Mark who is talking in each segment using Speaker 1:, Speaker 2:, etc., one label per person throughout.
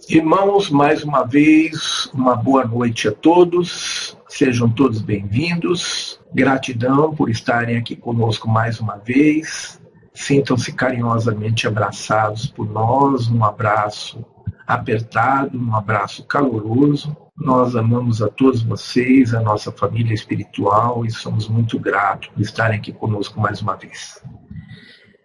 Speaker 1: Irmãos, mais uma vez, uma boa noite a todos, sejam todos bem-vindos, gratidão por estarem aqui conosco mais uma vez, sintam-se carinhosamente abraçados por nós, um abraço apertado, um abraço caloroso. Nós amamos a todos vocês, a nossa família espiritual e somos muito gratos por estarem aqui conosco mais uma vez.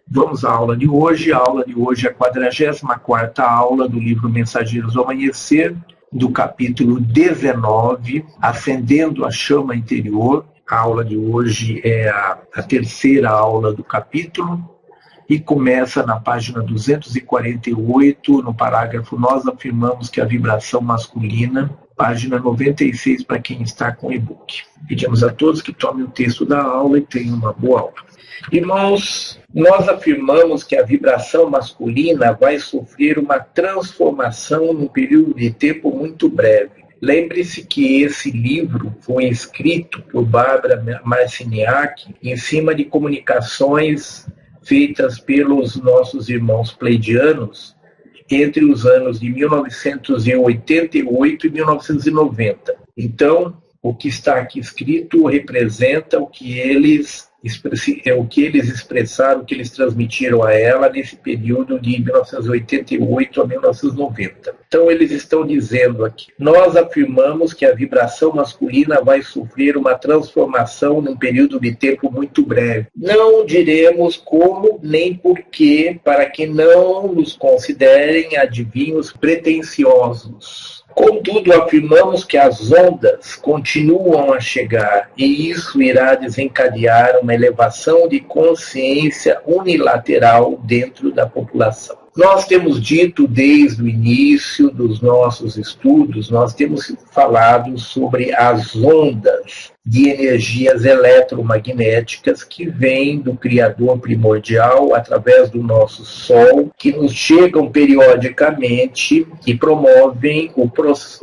Speaker 1: Vamos à aula de hoje. A aula de hoje é a 44ª aula do livro Mensageiros do Amanhecer, do capítulo 19, Acendendo a Chama Interior. A aula de hoje é a terceira aula do capítulo e começa na página 248, no parágrafo Nós afirmamos que a vibração masculina, página 96 para quem está com e-book. Pedimos a todos que tomem o texto da aula e tenham uma boa aula. Irmãos, nós afirmamos que a vibração masculina vai sofrer uma transformação num período de tempo muito breve. Lembre-se que esse livro foi escrito por Barbara Marciniak em cima de comunicações feitas pelos nossos irmãos pleidianos entre os anos de 1988 e 1990. Então, o que está aqui escrito representa o que eles expressaram, o que eles transmitiram a ela nesse período de 1988 a 1990. Então, eles estão dizendo aqui: nós afirmamos que a vibração masculina vai sofrer uma transformação num período de tempo muito breve. Não diremos como nem porquê, para que não nos considerem adivinhos pretensiosos. Contudo, afirmamos que as ondas continuam a chegar e isso irá desencadear uma elevação de consciência unilateral dentro da população. Nós temos dito desde o início dos nossos estudos, nós temos falado sobre as ondas de energias eletromagnéticas que vêm do Criador primordial através do nosso Sol, que nos chegam periodicamente e promovem o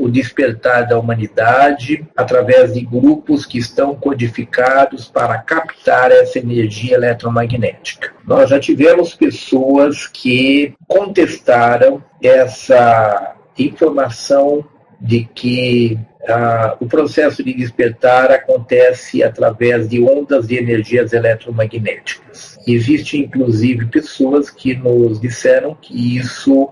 Speaker 1: despertar da humanidade através de grupos que estão codificados para captar essa energia eletromagnética. Nós já tivemos pessoas que contestaram essa informação de que o processo de despertar acontece através de ondas de energias eletromagnéticas. Existem, inclusive, pessoas que nos disseram que isso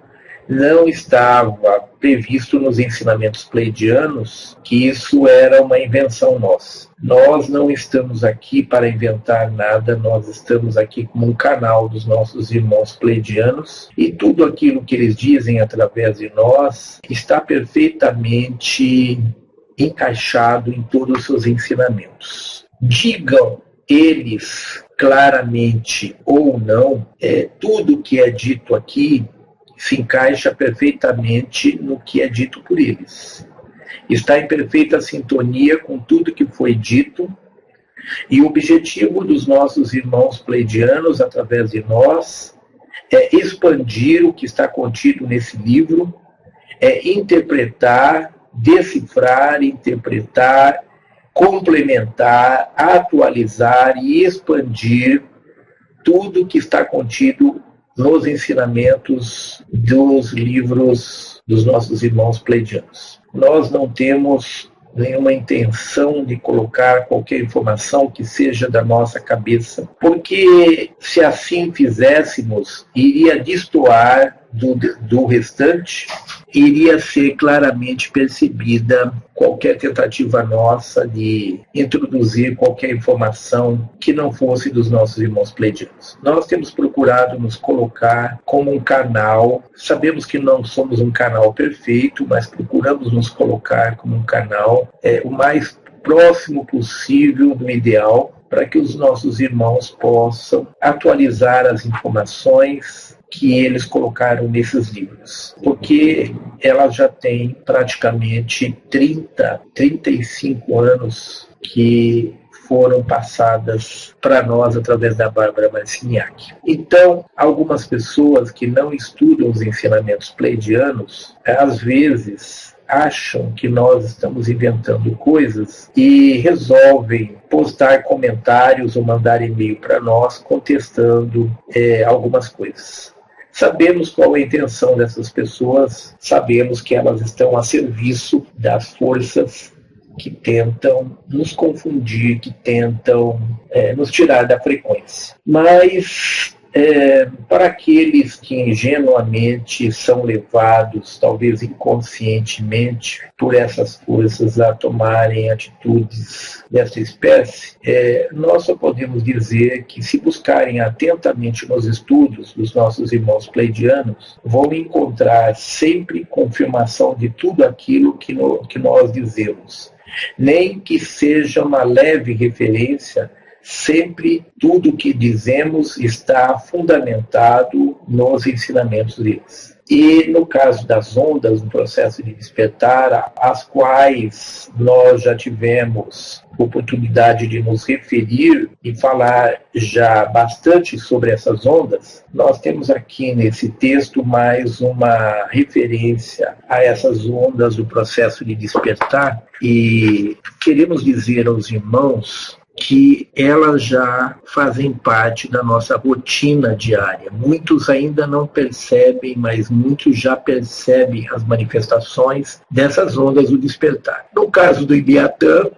Speaker 1: não estava previsto nos ensinamentos pleidianos, que isso era uma invenção nossa. Nós não estamos aqui para inventar nada, nós estamos aqui como um canal dos nossos irmãos pleidianos e tudo aquilo que eles dizem através de nós está perfeitamente encaixado em todos os seus ensinamentos. Digam eles claramente ou não, tudo que é dito aqui se encaixa perfeitamente no que é dito por eles. Está em perfeita sintonia com tudo que foi dito, e o objetivo dos nossos irmãos pleidianos, através de nós, é expandir o que está contido nesse livro, é interpretar, decifrar, interpretar, complementar, atualizar e expandir tudo que está contido nos ensinamentos dos livros dos nossos irmãos pleidianos. Nós não temos nenhuma intenção de colocar qualquer informação que seja da nossa cabeça, porque se assim fizéssemos, iria destoar do restante, iria ser claramente percebida qualquer tentativa nossa de introduzir qualquer informação que não fosse dos nossos irmãos pleidianos. Nós temos procurado nos colocar como um canal, sabemos que não somos um canal perfeito, mas procuramos nos colocar como um canal o mais próximo possível do ideal, para que os nossos irmãos possam atualizar as informações que eles colocaram nesses livros, porque elas já têm praticamente 35 anos que foram passadas para nós através da Barbara Marciniak. Então, algumas pessoas que não estudam os ensinamentos pleidianos, às vezes acham que nós estamos inventando coisas e resolvem postar comentários ou mandar e-mail para nós contestando algumas coisas. Sabemos qual é a intenção dessas pessoas, sabemos que elas estão a serviço das forças que tentam nos confundir, que tentam nos tirar da frequência. Mas para aqueles que ingenuamente são levados, talvez inconscientemente, por essas forças a tomarem atitudes dessa espécie, nós só podemos dizer que, se buscarem atentamente nos estudos dos nossos irmãos pleidianos, vão encontrar sempre confirmação de tudo aquilo que nós dizemos. Nem que seja uma leve referência, sempre tudo o que dizemos está fundamentado nos ensinamentos deles. E no caso das ondas, no processo de despertar, às quais nós já tivemos oportunidade de nos referir e falar já bastante sobre essas ondas, nós temos aqui nesse texto mais uma referência a essas ondas do processo de despertar, e queremos dizer aos irmãos que elas já fazem parte da nossa rotina diária. Muitos ainda não percebem, mas muitos já percebem as manifestações dessas ondas do despertar. No caso do Ibiatã,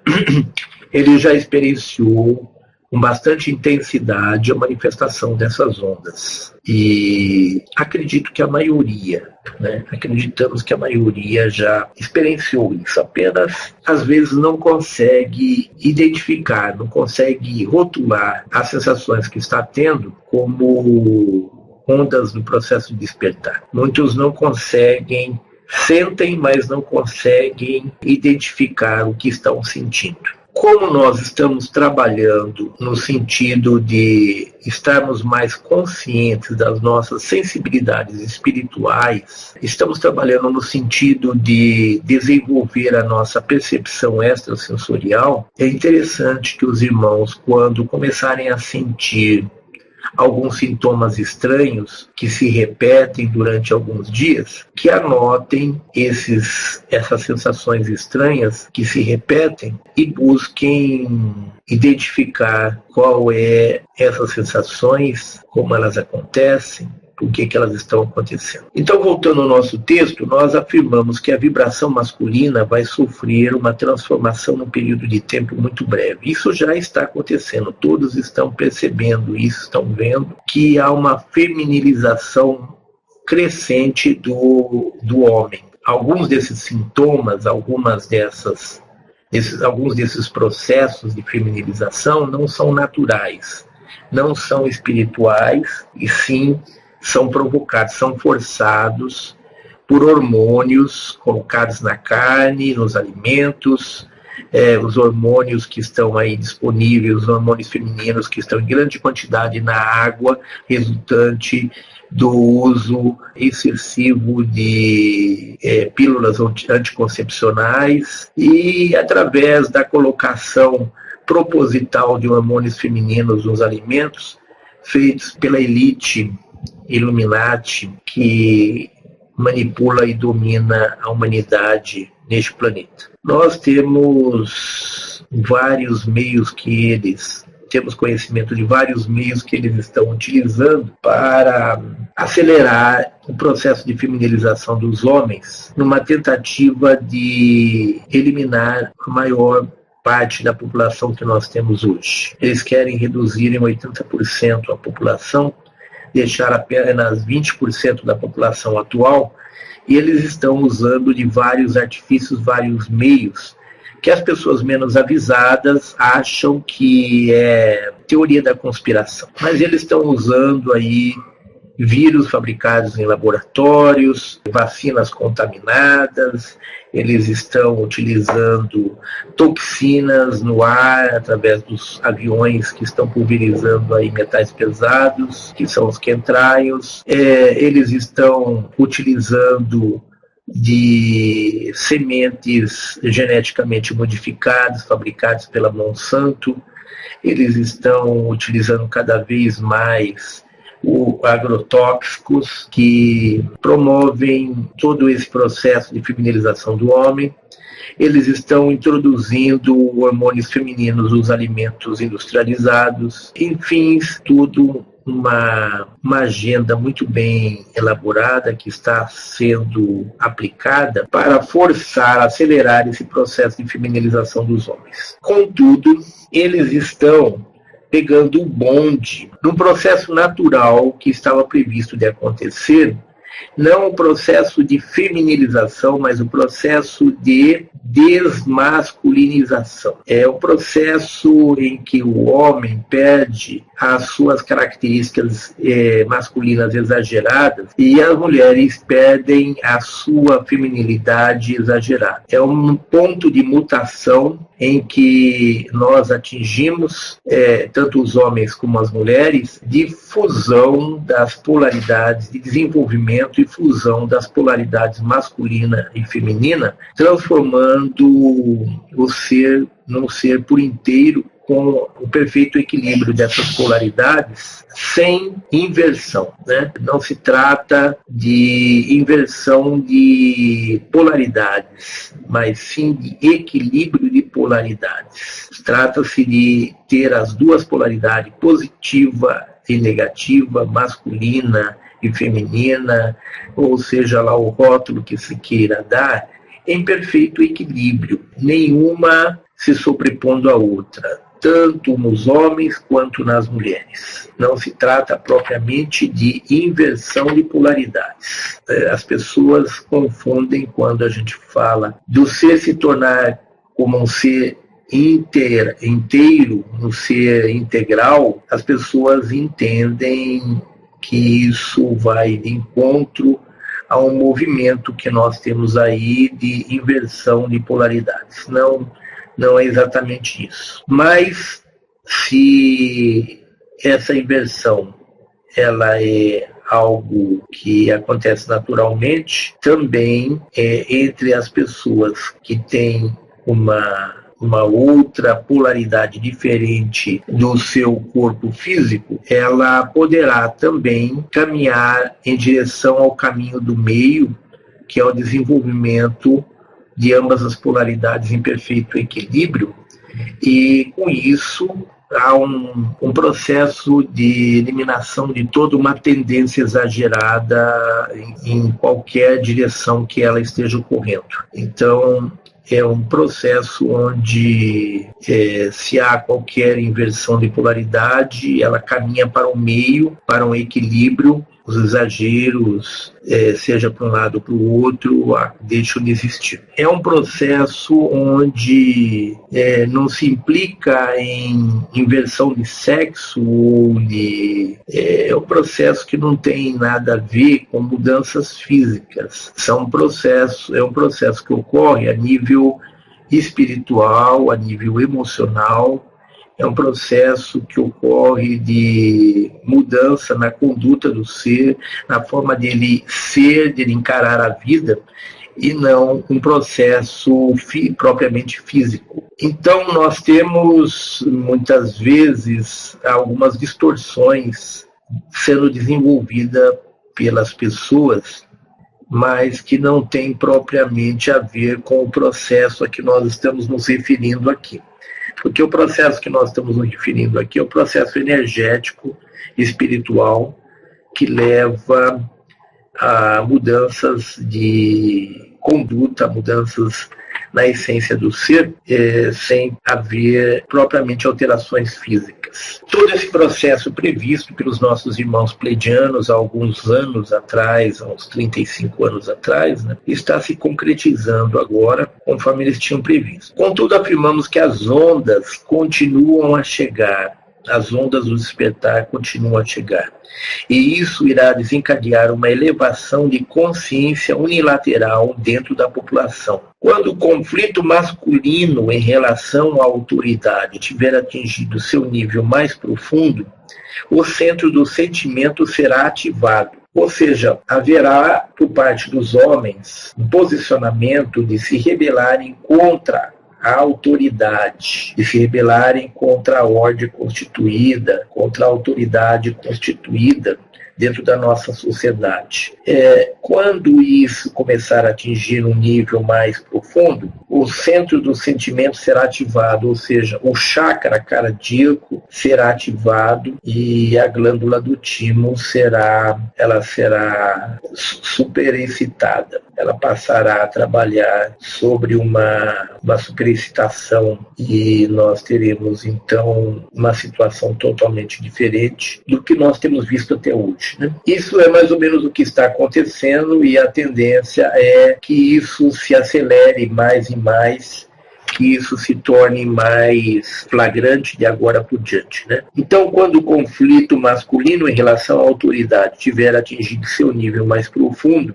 Speaker 1: ele já experienciou com bastante intensidade a manifestação dessas ondas. E acredito que a maioria, acreditamos que a maioria já experienciou isso, apenas às vezes não consegue identificar, não consegue rotular as sensações que está tendo como ondas do processo de despertar. Muitos não conseguem, sentem, mas não conseguem identificar o que estão sentindo. Como nós estamos trabalhando no sentido de estarmos mais conscientes das nossas sensibilidades espirituais, estamos trabalhando no sentido de desenvolver a nossa percepção extrasensorial, é interessante que os irmãos, quando começarem a sentir alguns sintomas estranhos que se repetem durante alguns dias, que anotem essas sensações estranhas que se repetem e busquem identificar qual é essas sensações, como elas acontecem, por que elas estão acontecendo. Então, voltando ao nosso texto, nós afirmamos que a vibração masculina vai sofrer uma transformação num período de tempo muito breve. Isso já está acontecendo, todos estão percebendo isso, estão vendo que há uma feminilização crescente do homem. Alguns desses sintomas, alguns desses processos de feminilização não são naturais, não são espirituais, e sim são provocados, são forçados por hormônios colocados na carne, nos alimentos, os hormônios que estão aí disponíveis, os hormônios femininos que estão em grande quantidade na água, resultante do uso excessivo de pílulas anticoncepcionais, e através da colocação proposital de hormônios femininos nos alimentos, feitos pela elite Illuminati, que manipula e domina a humanidade neste planeta. Nós temos temos conhecimento de vários meios que eles estão utilizando para acelerar o processo de feminilização dos homens, numa tentativa de eliminar a maior parte da população que nós temos hoje. Eles querem reduzir em 80% a população, deixar apenas 20% da população atual, e eles estão usando de vários artifícios, vários meios, que as pessoas menos avisadas acham que é teoria da conspiração. Mas eles estão usando aí vírus fabricados em laboratórios, vacinas contaminadas, eles estão utilizando toxinas no ar através dos aviões que estão pulverizando aí metais pesados, que são os chemtrails. Eles estão utilizando de sementes geneticamente modificadas, fabricadas pela Monsanto. Eles estão utilizando cada vez mais agrotóxicos que promovem todo esse processo de feminilização do homem. Eles estão introduzindo hormônios femininos nos alimentos industrializados. Enfim, tudo uma agenda muito bem elaborada que está sendo aplicada para forçar, acelerar esse processo de feminilização dos homens. Contudo, eles estão pegando o bonde num processo natural que estava previsto de acontecer, não o processo de feminilização, mas o processo de desmasculinização. É o processo em que o homem perde as suas características masculinas exageradas e as mulheres perdem a sua feminilidade exagerada. É um ponto de mutação em que nós atingimos, tanto os homens como as mulheres, de fusão das polaridades, de desenvolvimento e fusão das polaridades masculina e feminina, transformando o ser num ser por inteiro com o perfeito equilíbrio dessas polaridades, sem inversão, né? Não se trata de inversão de polaridades, mas sim de equilíbrio de polaridades. Trata-se de ter as duas polaridades, positiva e negativa, masculina e feminina, ou seja lá o rótulo que se queira dar, em perfeito equilíbrio, nenhuma se sobrepondo à outra, tanto nos homens quanto nas mulheres. Não se trata propriamente de inversão de polaridades. As pessoas confundem quando a gente fala do ser se tornar como um ser inteiro, um ser integral, as pessoas entendem que isso vai de encontro a um movimento que nós temos aí de inversão de polaridades. Não é exatamente isso. Mas se essa inversão ela é algo que acontece naturalmente, também entre as pessoas que têm uma outra polaridade diferente do seu corpo físico, ela poderá também caminhar em direção ao caminho do meio, que é o desenvolvimento de ambas as polaridades em perfeito equilíbrio, e com isso há um processo de eliminação de toda uma tendência exagerada em qualquer direção que ela esteja ocorrendo. Então, é um processo onde, se há qualquer inversão de polaridade, ela caminha para o meio, para um equilíbrio. Os exageros, seja para um lado ou para o outro, deixam de existir. É um processo onde não se implica em inversão de sexo, é um processo que não tem nada a ver com mudanças físicas. É um processo que ocorre a nível espiritual, a nível emocional. É um processo que ocorre de mudança na conduta do ser, na forma dele ser, dele encarar a vida, e não um processo propriamente físico. Então, nós temos, muitas vezes, algumas distorções sendo desenvolvidas pelas pessoas, mas que não tem propriamente a ver com o processo a que nós estamos nos referindo aqui. Porque o processo que nós estamos nos referindo aqui é o processo energético, espiritual, que leva a mudanças de conduta, mudanças na essência do ser, sem haver propriamente alterações físicas. Todo esse processo previsto pelos nossos irmãos pleiadianos há alguns anos atrás, há uns 35 anos atrás, né, está se concretizando agora, conforme eles tinham previsto. Contudo, afirmamos que as ondas continuam a chegar, as ondas do despertar continuam a chegar. E isso irá desencadear uma elevação de consciência unilateral dentro da população. Quando o conflito masculino em relação à autoridade tiver atingido seu nível mais profundo, o centro do sentimento será ativado. Ou seja, haverá, por parte dos homens, um posicionamento de se rebelarem contra a autoridade, de se rebelarem contra a ordem constituída, contra a autoridade constituída, dentro da nossa sociedade. Quando isso começar a atingir um nível mais profundo, o centro do sentimento será ativado, ou seja, o chakra cardíaco será ativado e a glândula do timo será superexcitada. Ela passará a trabalhar sobre uma superexcitação e nós teremos, então, uma situação totalmente diferente do que nós temos visto até hoje, né? Isso é mais ou menos o que está acontecendo e a tendência é que isso se acelere mais e mais, que isso se torne mais flagrante de agora por diante, né? Então, quando o conflito masculino em relação à autoridade tiver atingido seu nível mais profundo,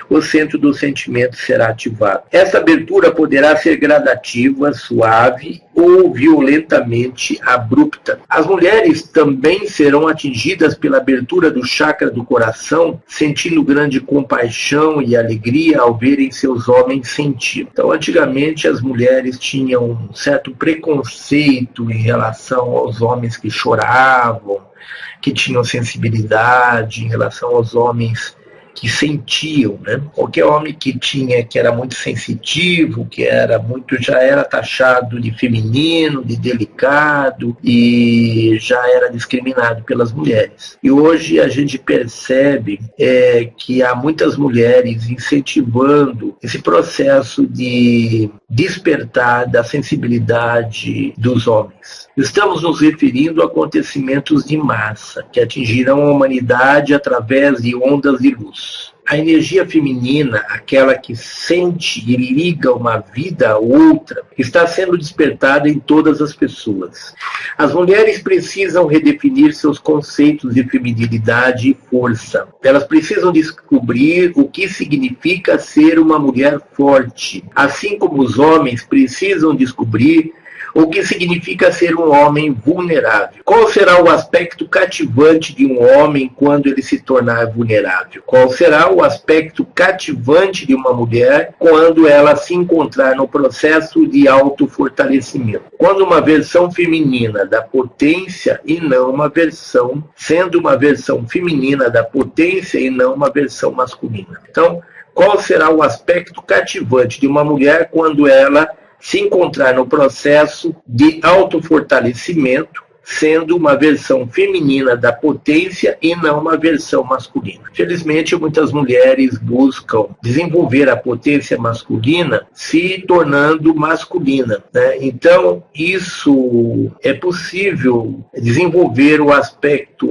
Speaker 1: o centro do sentimento será ativado. Essa abertura poderá ser gradativa, suave ou violentamente abrupta. As mulheres também serão atingidas pela abertura do chakra do coração, sentindo grande compaixão e alegria ao verem seus homens sentir. Então, antigamente, as mulheres tinham um certo preconceito em relação aos homens que choravam, que tinham sensibilidade, em relação aos homens que sentiam, né? Qualquer homem que era muito sensitivo, já era taxado de feminino, de delicado e já era discriminado pelas mulheres. E hoje a gente percebe que há muitas mulheres incentivando esse processo de despertar da sensibilidade dos homens. Estamos nos referindo a acontecimentos de massa que atingirão a humanidade através de ondas de luz. A energia feminina, aquela que sente e liga uma vida a outra, está sendo despertada em todas as pessoas. As mulheres precisam redefinir seus conceitos de feminilidade e força. Elas precisam descobrir o que significa ser uma mulher forte, assim como os homens precisam descobrir o que significa ser um homem vulnerável. Qual será o aspecto cativante de um homem quando ele se tornar vulnerável? Qual será o aspecto cativante de uma mulher quando ela se encontrar no processo de autofortalecimento? Quando uma versão feminina da potência e não uma versão, sendo uma versão feminina da potência e não uma versão masculina. Então, qual será o aspecto cativante de uma mulher quando ela se encontrar no processo de autofortalecimento, sendo uma versão feminina da potência e não uma versão masculina? Felizmente, muitas mulheres buscam desenvolver a potência masculina se tornando masculina, né? Então, isso é possível desenvolver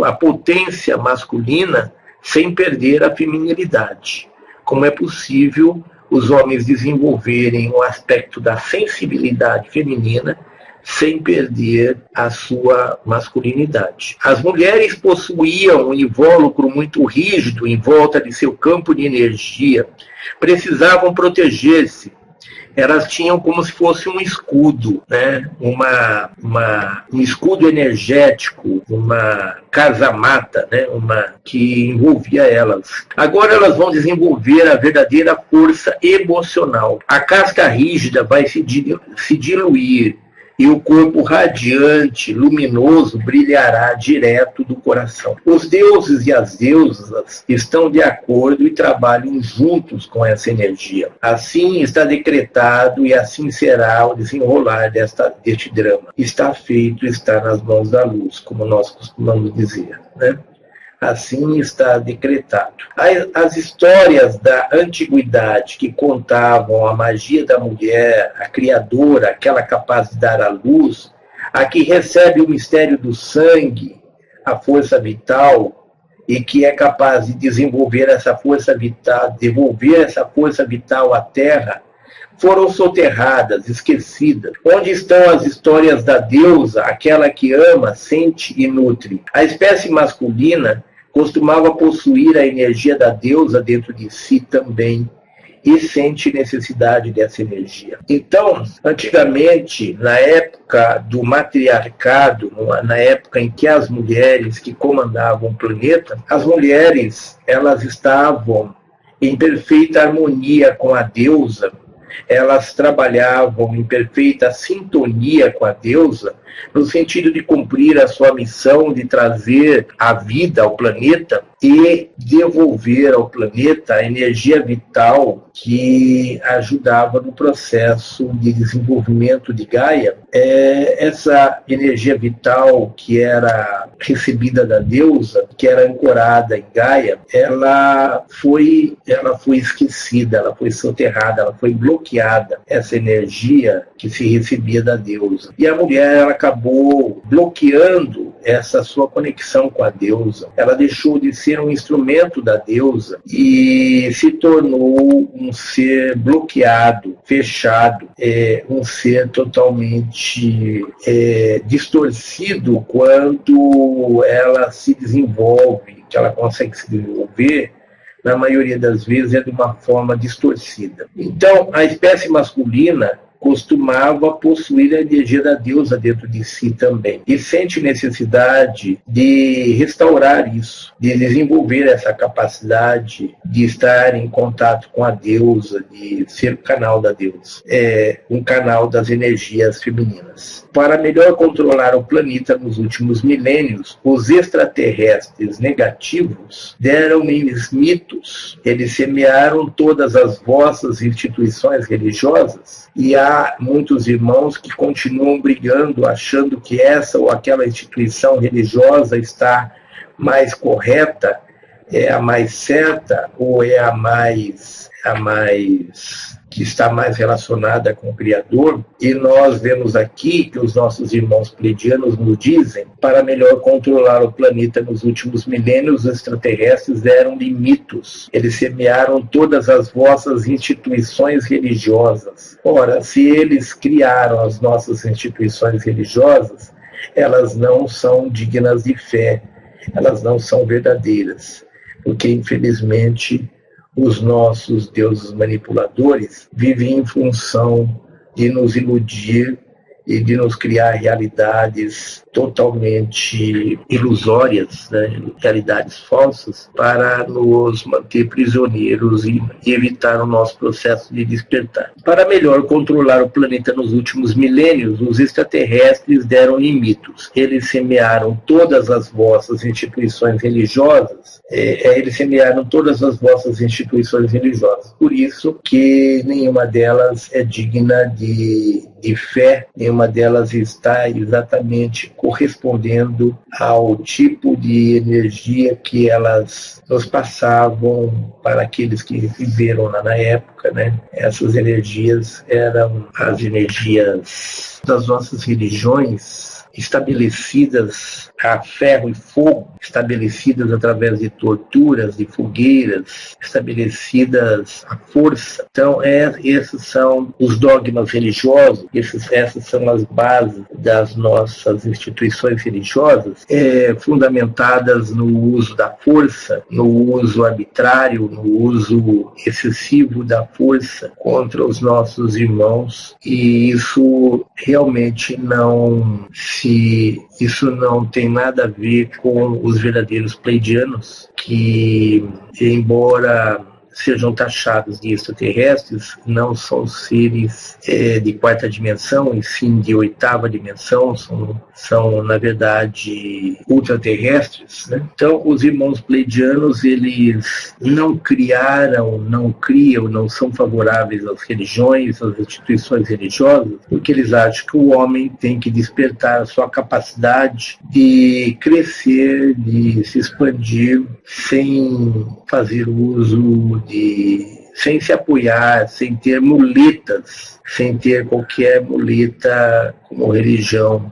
Speaker 1: a potência masculina sem perder a feminilidade. Como é possível os homens desenvolverem o aspecto da sensibilidade feminina sem perder a sua masculinidade. As mulheres possuíam um invólucro muito rígido em volta de seu campo de energia, precisavam proteger-se. Elas tinham como se fosse um escudo, né? Um escudo energético, uma casamata, né? Que envolvia elas. Agora elas vão desenvolver a verdadeira força emocional. A casca rígida vai se diluir e o corpo radiante, luminoso, brilhará direto do coração. Os deuses e as deusas estão de acordo e trabalham juntos com essa energia. Assim está decretado e assim será o desenrolar deste drama. Está feito, está nas mãos da luz, como nós costumamos dizer, né? Assim está decretado. As histórias da antiguidade que contavam a magia da mulher, a criadora, aquela capaz de dar a luz, a que recebe o mistério do sangue, a força vital, e que é capaz de desenvolver essa força vital, devolver essa força vital à Terra, foram soterradas, esquecidas. Onde estão as histórias da deusa, aquela que ama, sente e nutre? A espécie masculina costumava possuir a energia da deusa dentro de si também e sente necessidade dessa energia. Então, antigamente, na época do matriarcado, na época em que as mulheres que comandavam o planeta, as mulheres elas estavam em perfeita harmonia com a deusa, elas trabalhavam em perfeita sintonia com a deusa, no sentido de cumprir a sua missão de trazer a vida ao planeta e devolver ao planeta a energia vital que ajudava no processo de desenvolvimento de Gaia. Essa energia vital que era recebida da deusa, que era ancorada em Gaia, ela foi esquecida, ela foi soterrada, ela foi bloqueada, essa energia que se recebia da deusa. E a mulher, ela acabou bloqueando essa sua conexão com a deusa. Ela deixou de ser um instrumento da deusa e se tornou um ser bloqueado, fechado, um ser totalmente distorcido quando ela se desenvolve, que ela consegue se desenvolver. Na maioria das vezes é de uma forma distorcida. Então, a espécie masculina costumava possuir a energia da deusa dentro de si também. E sente necessidade de restaurar isso, de desenvolver essa capacidade de estar em contato com a deusa, de ser o canal da deusa, um canal das energias femininas. Para melhor controlar o planeta nos últimos milênios, os extraterrestres negativos deram-lhes mitos. Eles semearam todas as vossas instituições religiosas e há muitos irmãos que continuam brigando, achando que essa ou aquela instituição religiosa está mais correta, é a mais certa ou é a mais que está mais relacionada com o Criador. E nós vemos aqui que os nossos irmãos pleidianos nos dizem: para melhor controlar o planeta nos últimos milênios, os extraterrestres deram-lhe mitos. Eles semearam todas as vossas instituições religiosas. Ora, se eles criaram as nossas instituições religiosas, elas não são dignas de fé, elas não são verdadeiras, porque infelizmente os nossos deuses manipuladores vivem em função de nos iludir e de nos criar realidades totalmente ilusórias, né? Realidades falsas, para nos manter prisioneiros e evitar o nosso processo de despertar. Para melhor controlar o planeta nos últimos milênios, os extraterrestres deram-lhe mitos. Eles semearam todas as vossas instituições religiosas, Por isso que nenhuma delas é digna de fé, nenhuma delas está exatamente correspondendo ao tipo de energia que elas nos passavam para aqueles que viveram lá na época, né? Essas energias eram as energias das nossas religiões, estabelecidas a ferro e fogo, estabelecidas através de torturas, de fogueiras, estabelecidas à força. Então, esses são os dogmas religiosos, essas são as bases das nossas instituições religiosas, fundamentadas no uso da força, no uso arbitrário, no uso excessivo da força contra os nossos irmãos, e isso realmente não tem nada a ver com os verdadeiros pleidianos, que, embora sejam taxados de extraterrestres, não são seres de quarta dimensão, e sim de oitava dimensão, são na verdade ultraterrestres, né? Então, os irmãos pleidianos, eles não criam, não são favoráveis às religiões, às instituições religiosas, porque eles acham que o homem tem que despertar a sua capacidade de crescer, de se expandir, sem fazer uso sem se apoiar, sem ter muletas, sem ter qualquer muleta como religião,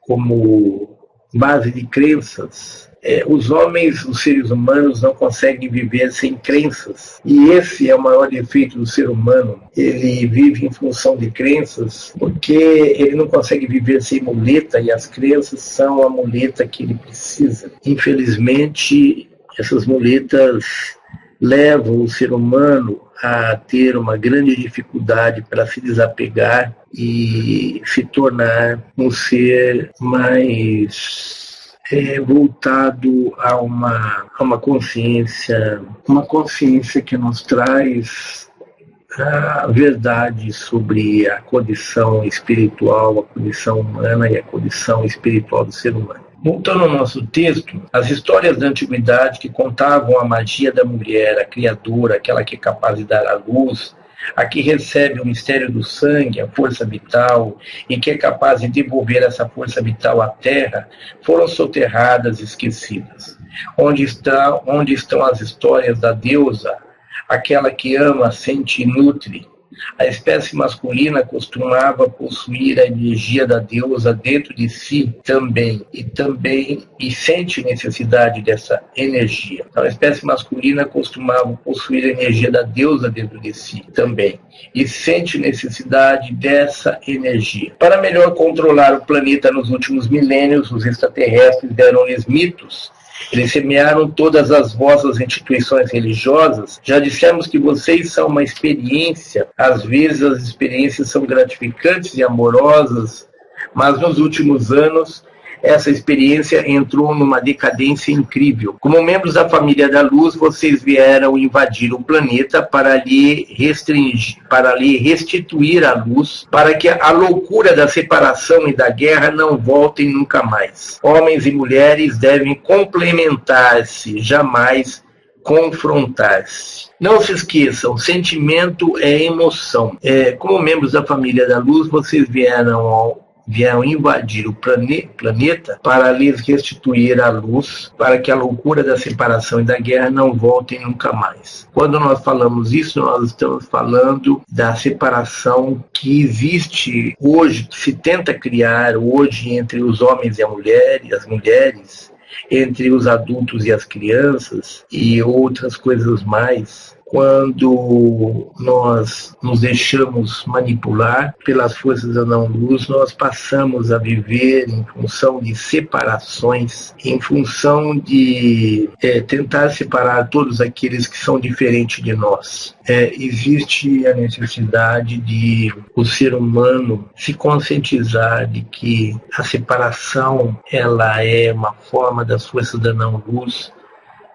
Speaker 1: como base de crenças. Os homens, os seres humanos, não conseguem viver sem crenças. E esse é o maior defeito do ser humano. Ele vive em função de crenças, porque ele não consegue viver sem muleta, e as crenças são a muleta que ele precisa. Infelizmente, essas muletas levam o ser humano a ter uma grande dificuldade para se desapegar e se tornar um ser mais voltado a uma consciência que nos traz a verdade sobre a condição espiritual, a condição humana e a condição espiritual do ser humano. Voltando ao nosso texto, as histórias da antiguidade que contavam a magia da mulher, a criadora, aquela que é capaz de dar à luz, a que recebe o mistério do sangue, a força vital, e que é capaz de devolver essa força vital à terra, foram soterradas e esquecidas. Onde estão as histórias da deusa, aquela que ama, sente e nutre? A espécie masculina costumava possuir a energia da deusa dentro de si e sente necessidade dessa energia. Então, a espécie masculina costumava possuir a energia da deusa dentro de si também e sente necessidade dessa energia. Para melhor controlar o planeta nos últimos milênios, os extraterrestres deram-lhes mitos. Eles semearam todas as vossas instituições religiosas. Já dissemos que vocês são uma experiência. Às vezes as experiências são gratificantes e amorosas, mas nos últimos anos essa experiência entrou numa decadência incrível. Como membros da família da luz, vocês vieram invadir o planeta para lhe restituir a luz, para que a loucura da separação e da guerra não voltem nunca mais. Homens e mulheres devem complementar-se, jamais confrontar-se. Não se esqueçam, sentimento é emoção. Como membros da família da luz, vocês vieram invadir o planeta para lhes restituir a luz, para que a loucura da separação e da guerra não voltem nunca mais. Quando nós falamos isso, nós estamos falando da separação que existe hoje, que se tenta criar hoje entre os homens e as mulheres, entre os adultos e as crianças e outras coisas mais. Quando nós nos deixamos manipular pelas forças da não-luz, nós passamos a viver em função de separações, em função de tentar separar todos aqueles que são diferentes de nós. Existe a necessidade de o ser humano se conscientizar de que a separação ela é uma forma das forças da não-luz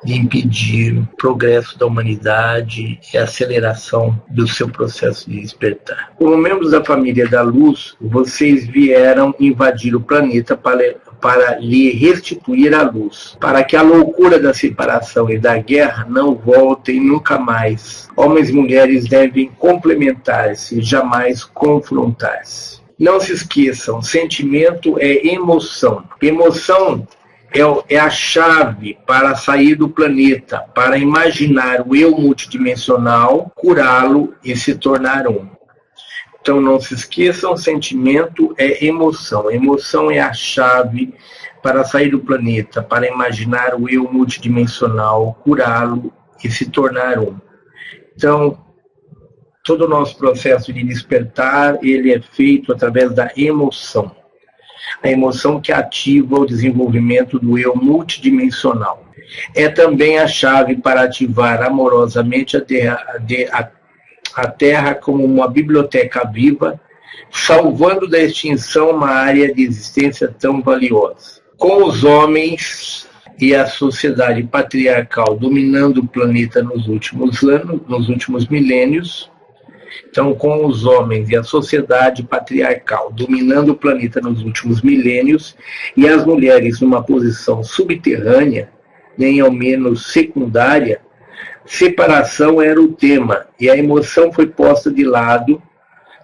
Speaker 1: de impedir o progresso da humanidade e a aceleração do seu processo de despertar. Como membros da família da luz, vocês vieram invadir o planeta para lhe restituir a luz, para que a loucura da separação e da guerra não voltem nunca mais. Homens e mulheres devem complementar-se, jamais confrontar-se. Não se esqueçam, sentimento é emoção. Emoção é a chave para sair do planeta, para imaginar o eu multidimensional, curá-lo e se tornar um. Então não se esqueçam, sentimento é emoção. Emoção é a chave para sair do planeta, para imaginar o eu multidimensional, curá-lo e se tornar um. Então, todo o nosso processo de despertar, ele é feito através da emoção. A emoção que ativa o desenvolvimento do eu multidimensional. É também a chave para ativar amorosamente a Terra como uma biblioteca viva, salvando da extinção uma área de existência tão valiosa. Com os homens e a sociedade patriarcal dominando o planeta nos últimos milênios, então, com os homens e a sociedade patriarcal dominando o planeta nos últimos milênios e as mulheres numa posição subterrânea, nem ao menos secundária, separação era o tema e a emoção foi posta de lado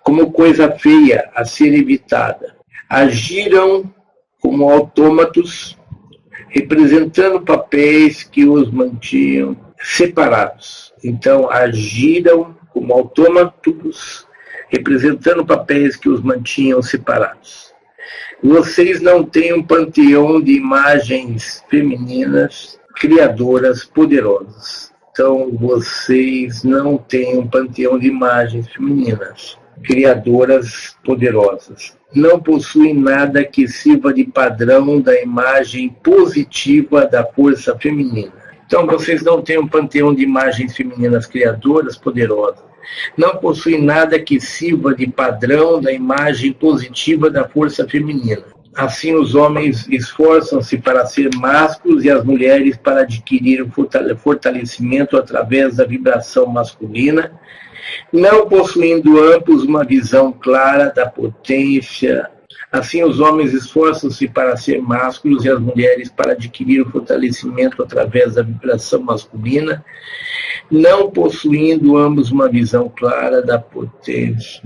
Speaker 1: como coisa feia a ser evitada. Agiram como autômatos, representando papéis que os mantinham separados. Então, agiram como autômatos, representando papéis que os mantinham separados. Vocês não têm um panteão de imagens femininas, criadoras, poderosas. Então, vocês não têm um panteão de imagens femininas, criadoras, poderosas. Não possuem nada que sirva de padrão da imagem positiva da força feminina. Então, vocês não têm um panteão de imagens femininas criadoras poderosas. Não possuem nada que sirva de padrão da imagem positiva da força feminina. Assim, os homens esforçam-se para ser másculos e as mulheres para adquirir o fortalecimento através da vibração masculina, não possuindo ambos uma visão clara da potência. Assim, os homens esforçam-se para ser másculos e as mulheres para adquirir o fortalecimento através da vibração masculina, não possuindo ambos uma visão clara da potência.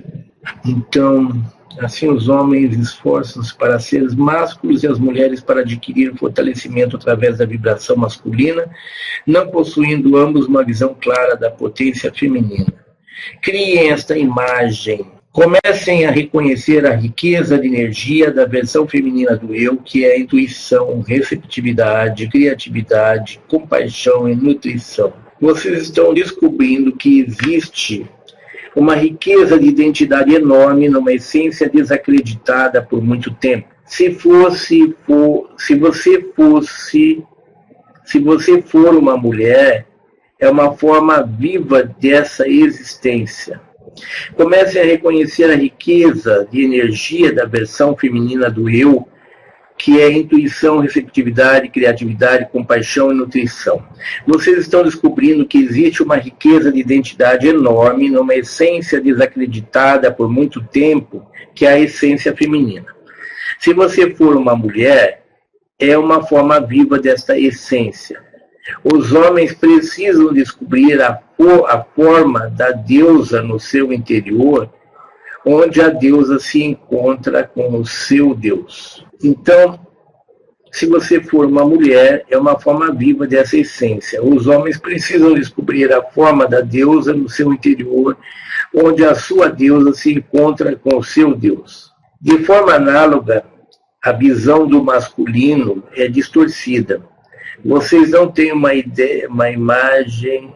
Speaker 1: Então, assim os homens esforçam-se para ser másculos e as mulheres para adquirir o fortalecimento através da vibração masculina, não possuindo ambos uma visão clara da potência feminina. Criem esta imagem. Comecem a reconhecer a riqueza de energia da versão feminina do eu, que é a intuição, receptividade, criatividade, compaixão e nutrição. Vocês estão descobrindo que existe uma riqueza de identidade enorme numa essência desacreditada por muito tempo. Se você for uma mulher, é uma forma viva dessa existência. Comecem a reconhecer a riqueza de energia da versão feminina do eu, que é intuição, receptividade, criatividade, compaixão e nutrição. Vocês estão descobrindo que existe uma riqueza de identidade enorme numa essência desacreditada por muito tempo, que é a essência feminina. Se você for uma mulher, é uma forma viva desta essência. Os homens precisam descobrir a forma da deusa no seu interior, onde a deusa se encontra com o seu Deus. Então, se você for uma mulher, é uma forma viva dessa essência. Os homens precisam descobrir a forma da deusa no seu interior, onde a sua deusa se encontra com o seu Deus. De forma análoga, a visão do masculino é distorcida. Vocês não têm uma imagem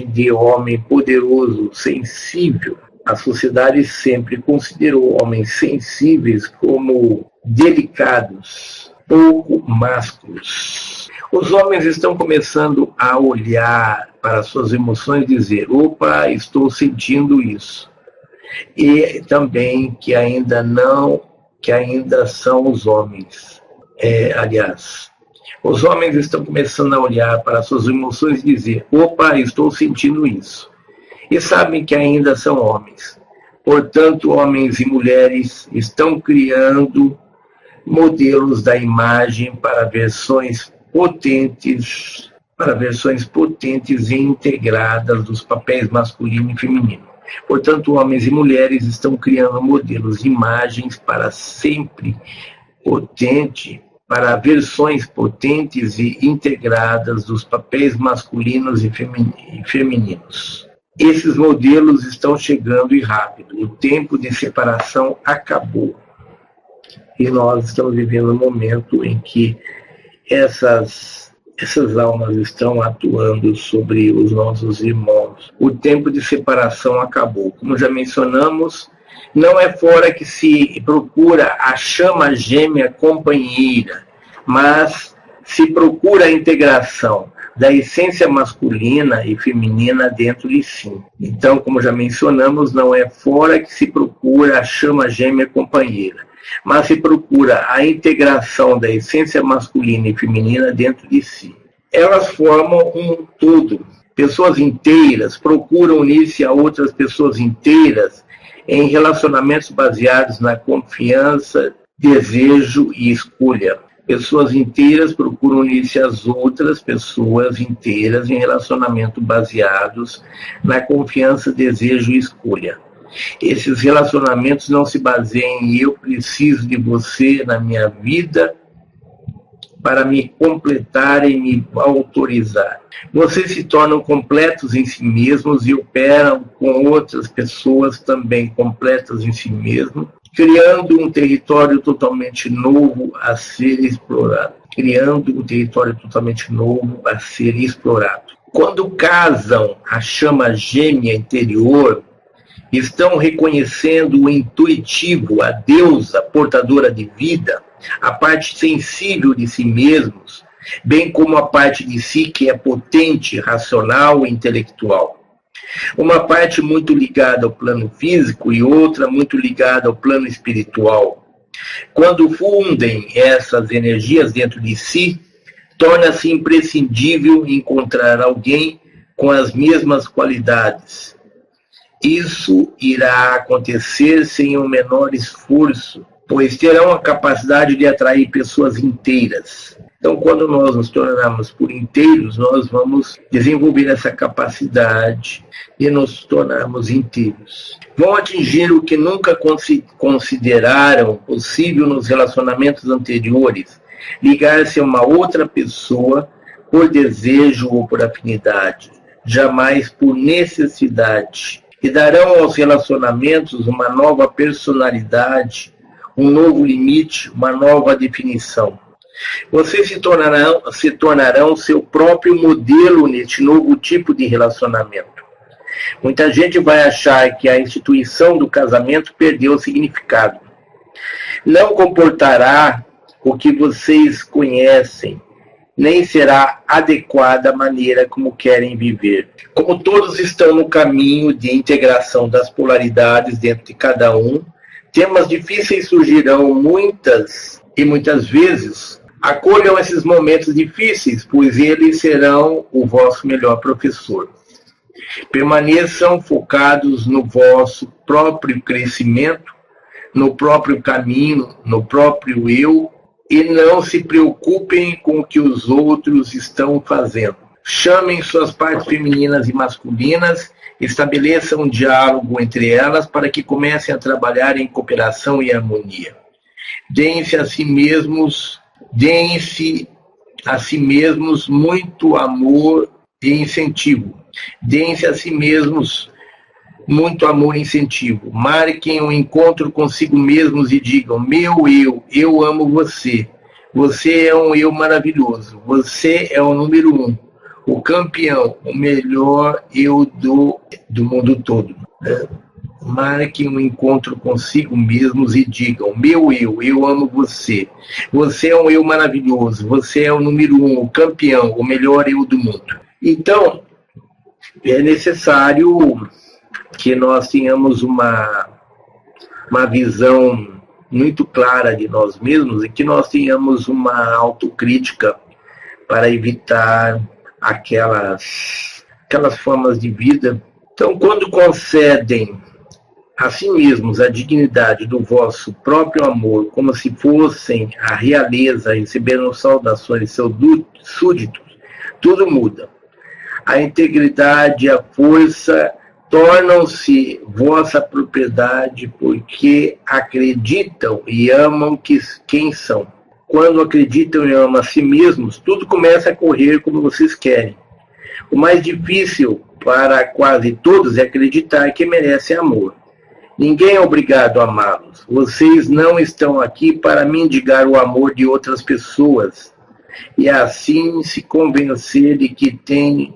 Speaker 1: de homem poderoso, sensível. A sociedade sempre considerou homens sensíveis como delicados, pouco másculos. Os homens estão começando a olhar para suas emoções e dizer: opa, estou sentindo isso. E também que ainda são os homens. Os homens estão começando a olhar para suas emoções e dizer: opa, estou sentindo isso. E sabem que ainda são homens. Portanto, homens e mulheres estão criando modelos da imagem para versões potentes e integradas dos papéis masculino e feminino. Portanto, homens e mulheres estão criando modelos de imagens para versões potentes e integradas dos papéis masculinos e femininos. Esses modelos estão chegando e rápido. O tempo de separação acabou. E nós estamos vivendo um momento em que essas almas estão atuando sobre os nossos irmãos. O tempo de separação acabou. Como já mencionamos, não é fora que se procura a chama gêmea companheira, mas se procura a integração da essência masculina e feminina dentro de si. Então, como já mencionamos, não é fora que se procura a chama gêmea companheira, mas se procura a integração da essência masculina e feminina dentro de si. Elas formam um todo. Pessoas inteiras procuram unir-se a outras pessoas inteiras em relacionamentos baseados na confiança, desejo e escolha. Pessoas inteiras procuram unir-se às outras pessoas inteiras em relacionamento baseados na confiança, desejo e escolha. Esses relacionamentos não se baseiam em eu preciso de você na minha vida para me completar e me autorizar. Vocês se tornam completos em si mesmos e operam com outras pessoas também completas em si mesmos, criando um território totalmente novo a ser explorado. Quando casam a chama gêmea interior, estão reconhecendo o intuitivo, a deusa portadora de vida, a parte sensível de si mesmos, bem como a parte de si que é potente, racional e intelectual. Uma parte muito ligada ao plano físico e outra muito ligada ao plano espiritual. Quando fundem essas energias dentro de si, torna-se imprescindível encontrar alguém com as mesmas qualidades. Isso irá acontecer sem o menor esforço, pois terão a capacidade de atrair pessoas inteiras. Então, quando nós nos tornarmos por inteiros, nós vamos desenvolver essa capacidade de nos tornarmos inteiros. Vão atingir o que nunca consideraram possível nos relacionamentos anteriores, ligar-se a uma outra pessoa por desejo ou por afinidade, jamais por necessidade, e darão aos relacionamentos uma nova personalidade, um novo limite, uma nova definição. Vocês se tornarão seu próprio modelo neste novo tipo de relacionamento. Muita gente vai achar que a instituição do casamento perdeu o significado. Não comportará o que vocês conhecem, nem será adequada a maneira como querem viver. Como todos estão no caminho de integração das polaridades dentro de cada um, temas difíceis surgirão muitas vezes. Acolham esses momentos difíceis, pois eles serão o vosso melhor professor. Permaneçam focados no vosso próprio crescimento, no próprio caminho, no próprio eu, e não se preocupem com o que os outros estão fazendo. Chamem suas partes femininas e masculinas, estabeleçam um diálogo entre elas para que comecem a trabalhar em cooperação e harmonia. Deem-se a si mesmos muito amor e incentivo. Deem-se a si mesmos muito amor e incentivo. Marquem um encontro consigo mesmos e digam: meu eu amo você. Você é um eu maravilhoso. Você é o número 1, o campeão, o melhor eu do mundo todo. Marquem um encontro consigo mesmos e digam: meu eu amo você. Você é um eu maravilhoso. Você é o número 1, o campeão, o melhor eu do mundo. Então, é necessário que nós tenhamos uma visão muito clara de nós mesmos e que nós tenhamos uma autocrítica para evitar aquelas formas de vida. Então, quando concedem a si mesmos a dignidade do vosso próprio amor, como se fossem a realeza recebendo saudações de seus súditos, tudo muda. A integridade e a força tornam-se vossa propriedade porque acreditam e amam quem são. Quando acreditam e amam a si mesmos, tudo começa a correr como vocês querem. O mais difícil para quase todos é acreditar que merecem amor. Ninguém é obrigado a amá-los. Vocês não estão aqui para mendigar o amor de outras pessoas e assim se convencer de que tem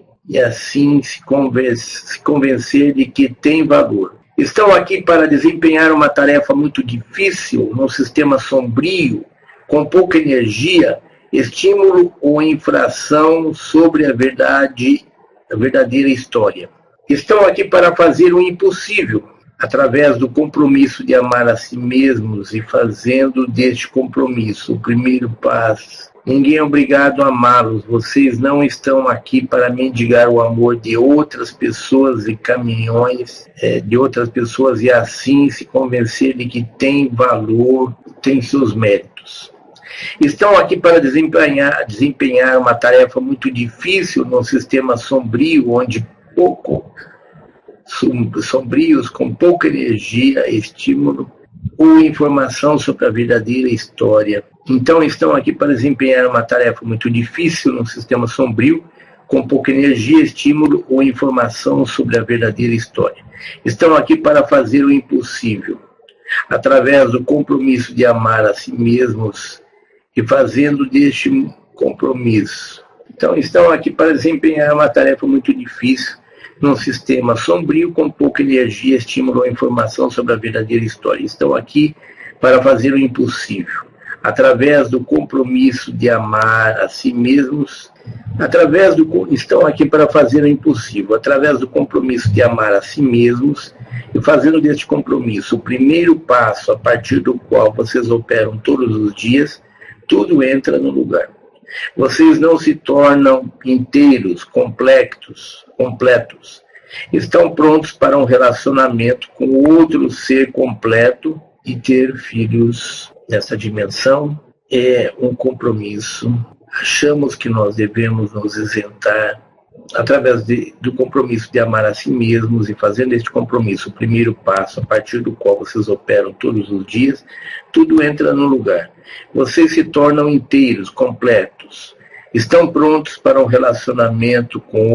Speaker 1: valor. Estão aqui para desempenhar uma tarefa muito difícil num sistema sombrio, com pouca energia, estímulo ou infração sobre a verdadeira história. Estão aqui para fazer o impossível, através do compromisso de amar a si mesmos e fazendo deste compromisso o primeiro passo. Ninguém é obrigado a amá-los. Vocês não estão aqui para mendigar o amor de outras pessoas e caminhões de outras pessoas e assim se convencer de que tem valor, tem seus méritos. Estão aqui para desempenhar uma tarefa muito difícil num sistema sombrio, onde sombrios com pouca energia, estímulo ou informação sobre a verdadeira história. Então estão aqui para desempenhar uma tarefa muito difícil num sistema sombrio, com pouca energia, estímulo ou informação sobre a verdadeira história. Estão aqui para fazer o impossível, através do compromisso de amar a si mesmos e fazendo deste compromisso. Então estão aqui para desempenhar uma tarefa muito difícil num sistema sombrio, com pouca energia, estímulo ou informação sobre a verdadeira história. Estão aqui para fazer o impossível, através do compromisso de amar a si mesmos Estão aqui para fazer o impossível, através do compromisso de amar a si mesmos e fazendo deste compromisso o primeiro passo a partir do qual vocês operam todos os dias, tudo entra no lugar. Vocês não se tornam inteiros, completos. Estão prontos para um relacionamento com outro ser completo e ter filhos nessa dimensão é um compromisso. Achamos que nós devemos nos isentar através do compromisso de amar a si mesmos e fazendo este compromisso o primeiro passo a partir do qual vocês operam todos os dias, tudo entra no lugar. Vocês se tornam inteiros, completos. Estão prontos para um relacionamento com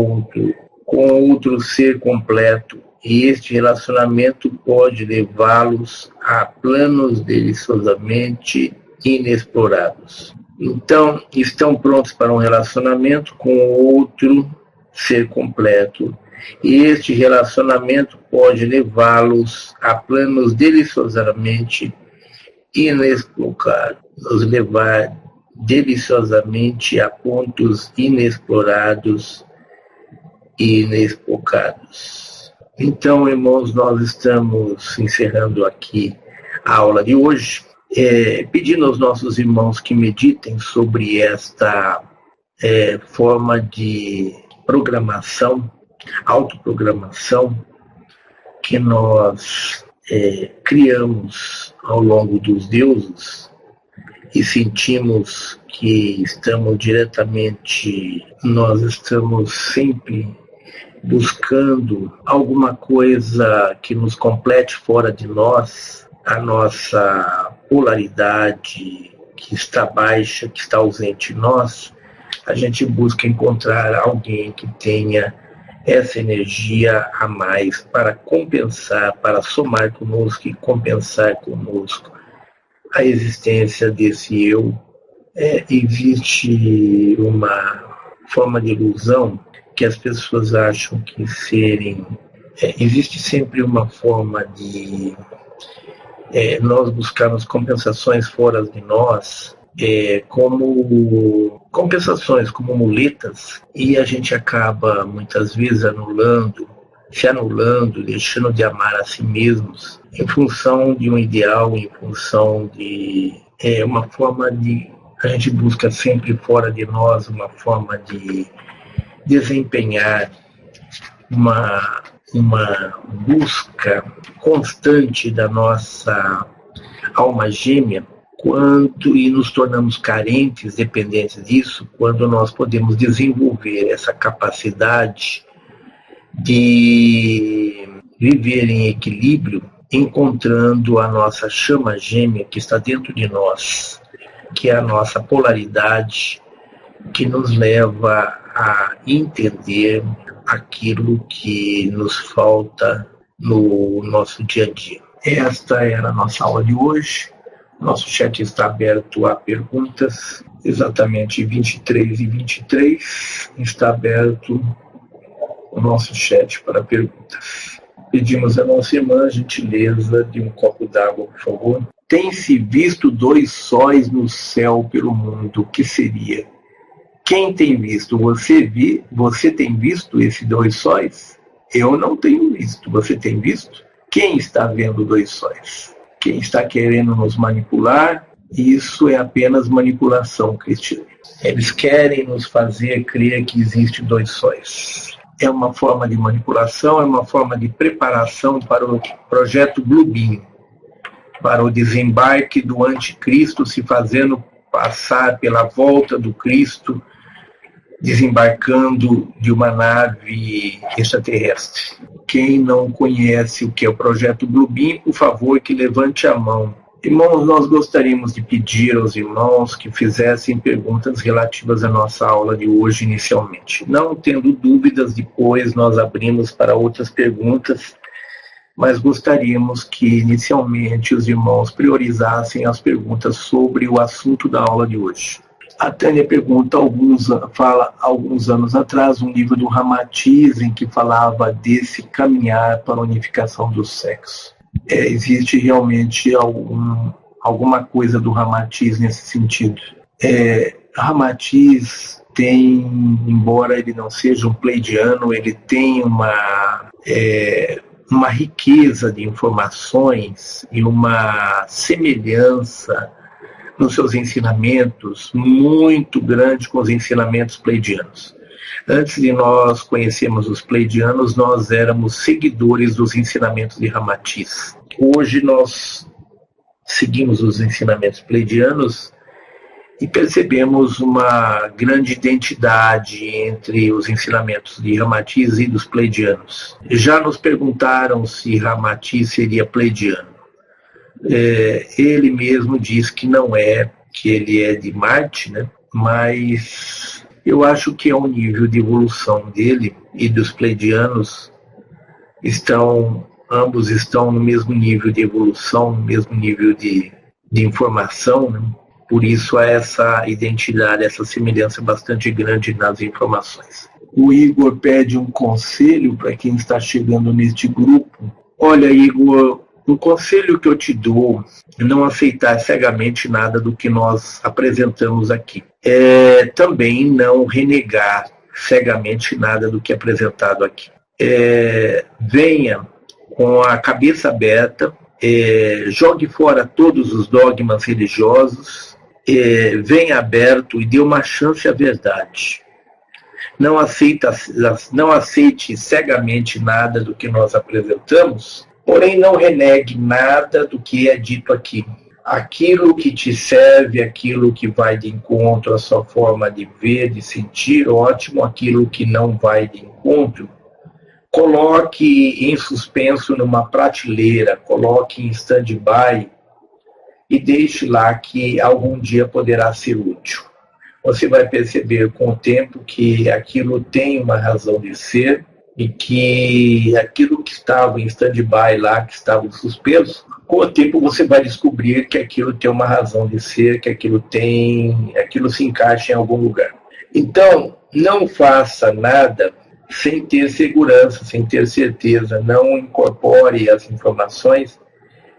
Speaker 1: outro ser completo e este relacionamento pode levá-los a planos deliciosamente inexplorados. Então, estão prontos para um relacionamento com outro ser completo e este relacionamento pode levá-los a planos deliciosamente inexplorados, nos levar deliciosamente a pontos inexplorados e inexplorados. Então, irmãos, nós estamos encerrando aqui a aula de hoje, pedindo aos nossos irmãos que meditem sobre esta forma de programação, autoprogramação, que nós criamos ao longo dos deuses e sentimos que nós estamos sempre buscando alguma coisa que nos complete fora de nós, a nossa polaridade que está baixa, que está ausente em nós, a gente busca encontrar alguém que tenha essa energia a mais para compensar, para somar conosco e compensar conosco a existência desse eu. Existe uma forma de ilusão que as pessoas acham que existe sempre uma forma de nós buscarmos compensações fora de nós, como compensações, como muletas, e a gente acaba muitas vezes se anulando, deixando de amar a si mesmos em função de um ideal, em função de uma forma de... A gente busca sempre fora de nós uma forma de desempenhar uma busca constante da nossa alma gêmea, e nos tornamos carentes, dependentes disso, quando nós podemos desenvolver essa capacidade de viver em equilíbrio, encontrando a nossa chama gêmea que está dentro de nós, que é a nossa polaridade, que nos leva a entender aquilo que nos falta no nosso dia a dia. Esta era a nossa aula de hoje. Nosso chat está aberto a perguntas, exatamente 23 e 23 está aberto o nosso chat para perguntas. Pedimos à nossa irmã a gentileza de um copo d'água, por favor. Tem-se visto 2 sóis no céu pelo mundo, o que seria? Quem tem visto? Você tem visto esses 2 sóis? Eu não tenho visto. Você tem visto? Quem está vendo 2 sóis? Quem está querendo nos manipular? Isso é apenas manipulação, Cristina. Eles querem nos fazer crer que existe 2 sóis. É uma forma de manipulação, é uma forma de preparação para o projeto Bluebeam, para o desembarque do anticristo se fazendo passar pela volta do Cristo, desembarcando de uma nave extraterrestre. Quem não conhece o que é o projeto Bluebeam, por favor, que levante a mão. Irmãos, nós gostaríamos de pedir aos irmãos que fizessem perguntas relativas à nossa aula de hoje inicialmente. Não tendo dúvidas, depois nós abrimos para outras perguntas, mas gostaríamos que inicialmente os irmãos priorizassem as perguntas sobre o assunto da aula de hoje. A Tânia pergunta, alguns anos atrás, um livro do Ramatiz em que falava desse caminhar para a unificação do sexo. Existe realmente alguma coisa do Ramatiz nesse sentido. Ramatiz tem, embora ele não seja um pleidiano, ele tem uma riqueza de informações e uma semelhança nos seus ensinamentos muito grande com os ensinamentos pleidianos. Antes de nós conhecermos os pleidianos, nós éramos seguidores dos ensinamentos de Ramatiz. Hoje nós seguimos os ensinamentos pleidianos e percebemos uma grande identidade entre os ensinamentos de Ramatiz e dos pleidianos. Já nos perguntaram se Ramatiz seria pleidiano. Ele mesmo diz que não é, que ele é de Marte, né? Mas eu acho que é o nível de evolução dele e dos pleidianos ambos estão no mesmo nível de evolução, no mesmo nível de informação, né? Por isso há essa identidade, essa semelhança bastante grande nas informações. O Igor pede um conselho para quem está chegando neste grupo. Olha, Igor, o conselho que eu te dou é não aceitar cegamente nada do que nós apresentamos aqui. Também não renegar cegamente nada do que é apresentado aqui. Venha com a cabeça aberta, jogue fora todos os dogmas religiosos, venha aberto e dê uma chance à verdade. Não aceite cegamente nada do que nós apresentamos, porém não renegue nada do que é dito aqui. Aquilo que te serve, aquilo que vai de encontro à sua forma de ver, de sentir, ótimo. Aquilo que não vai de encontro, coloque em suspenso numa prateleira, coloque em stand-by e deixe lá, que algum dia poderá ser útil. Você vai perceber com o tempo que aquilo tem uma razão de ser e que aquilo que estava em stand-by lá, que estava em suspenso, com o tempo você vai descobrir que aquilo tem uma razão de ser, que aquilo se encaixa em algum lugar. Então, não faça nada sem ter segurança, sem ter certeza. Não incorpore as informações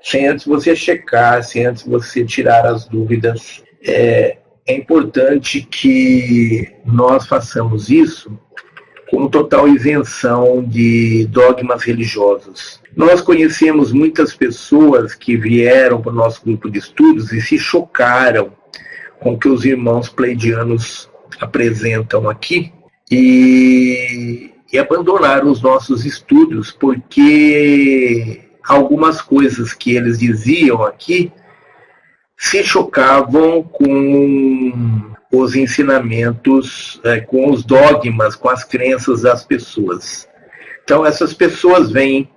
Speaker 1: sem antes você checar, sem antes você tirar as dúvidas. É importante que nós façamos isso com total isenção de dogmas religiosos. Nós conhecemos muitas pessoas que vieram para o nosso grupo de estudos e se chocaram com o que os irmãos pleidianos apresentam aqui e abandonaram os nossos estudos porque algumas coisas que eles diziam aqui se chocavam com os ensinamentos, com os dogmas, com as crenças das pessoas. Então essas pessoas vêm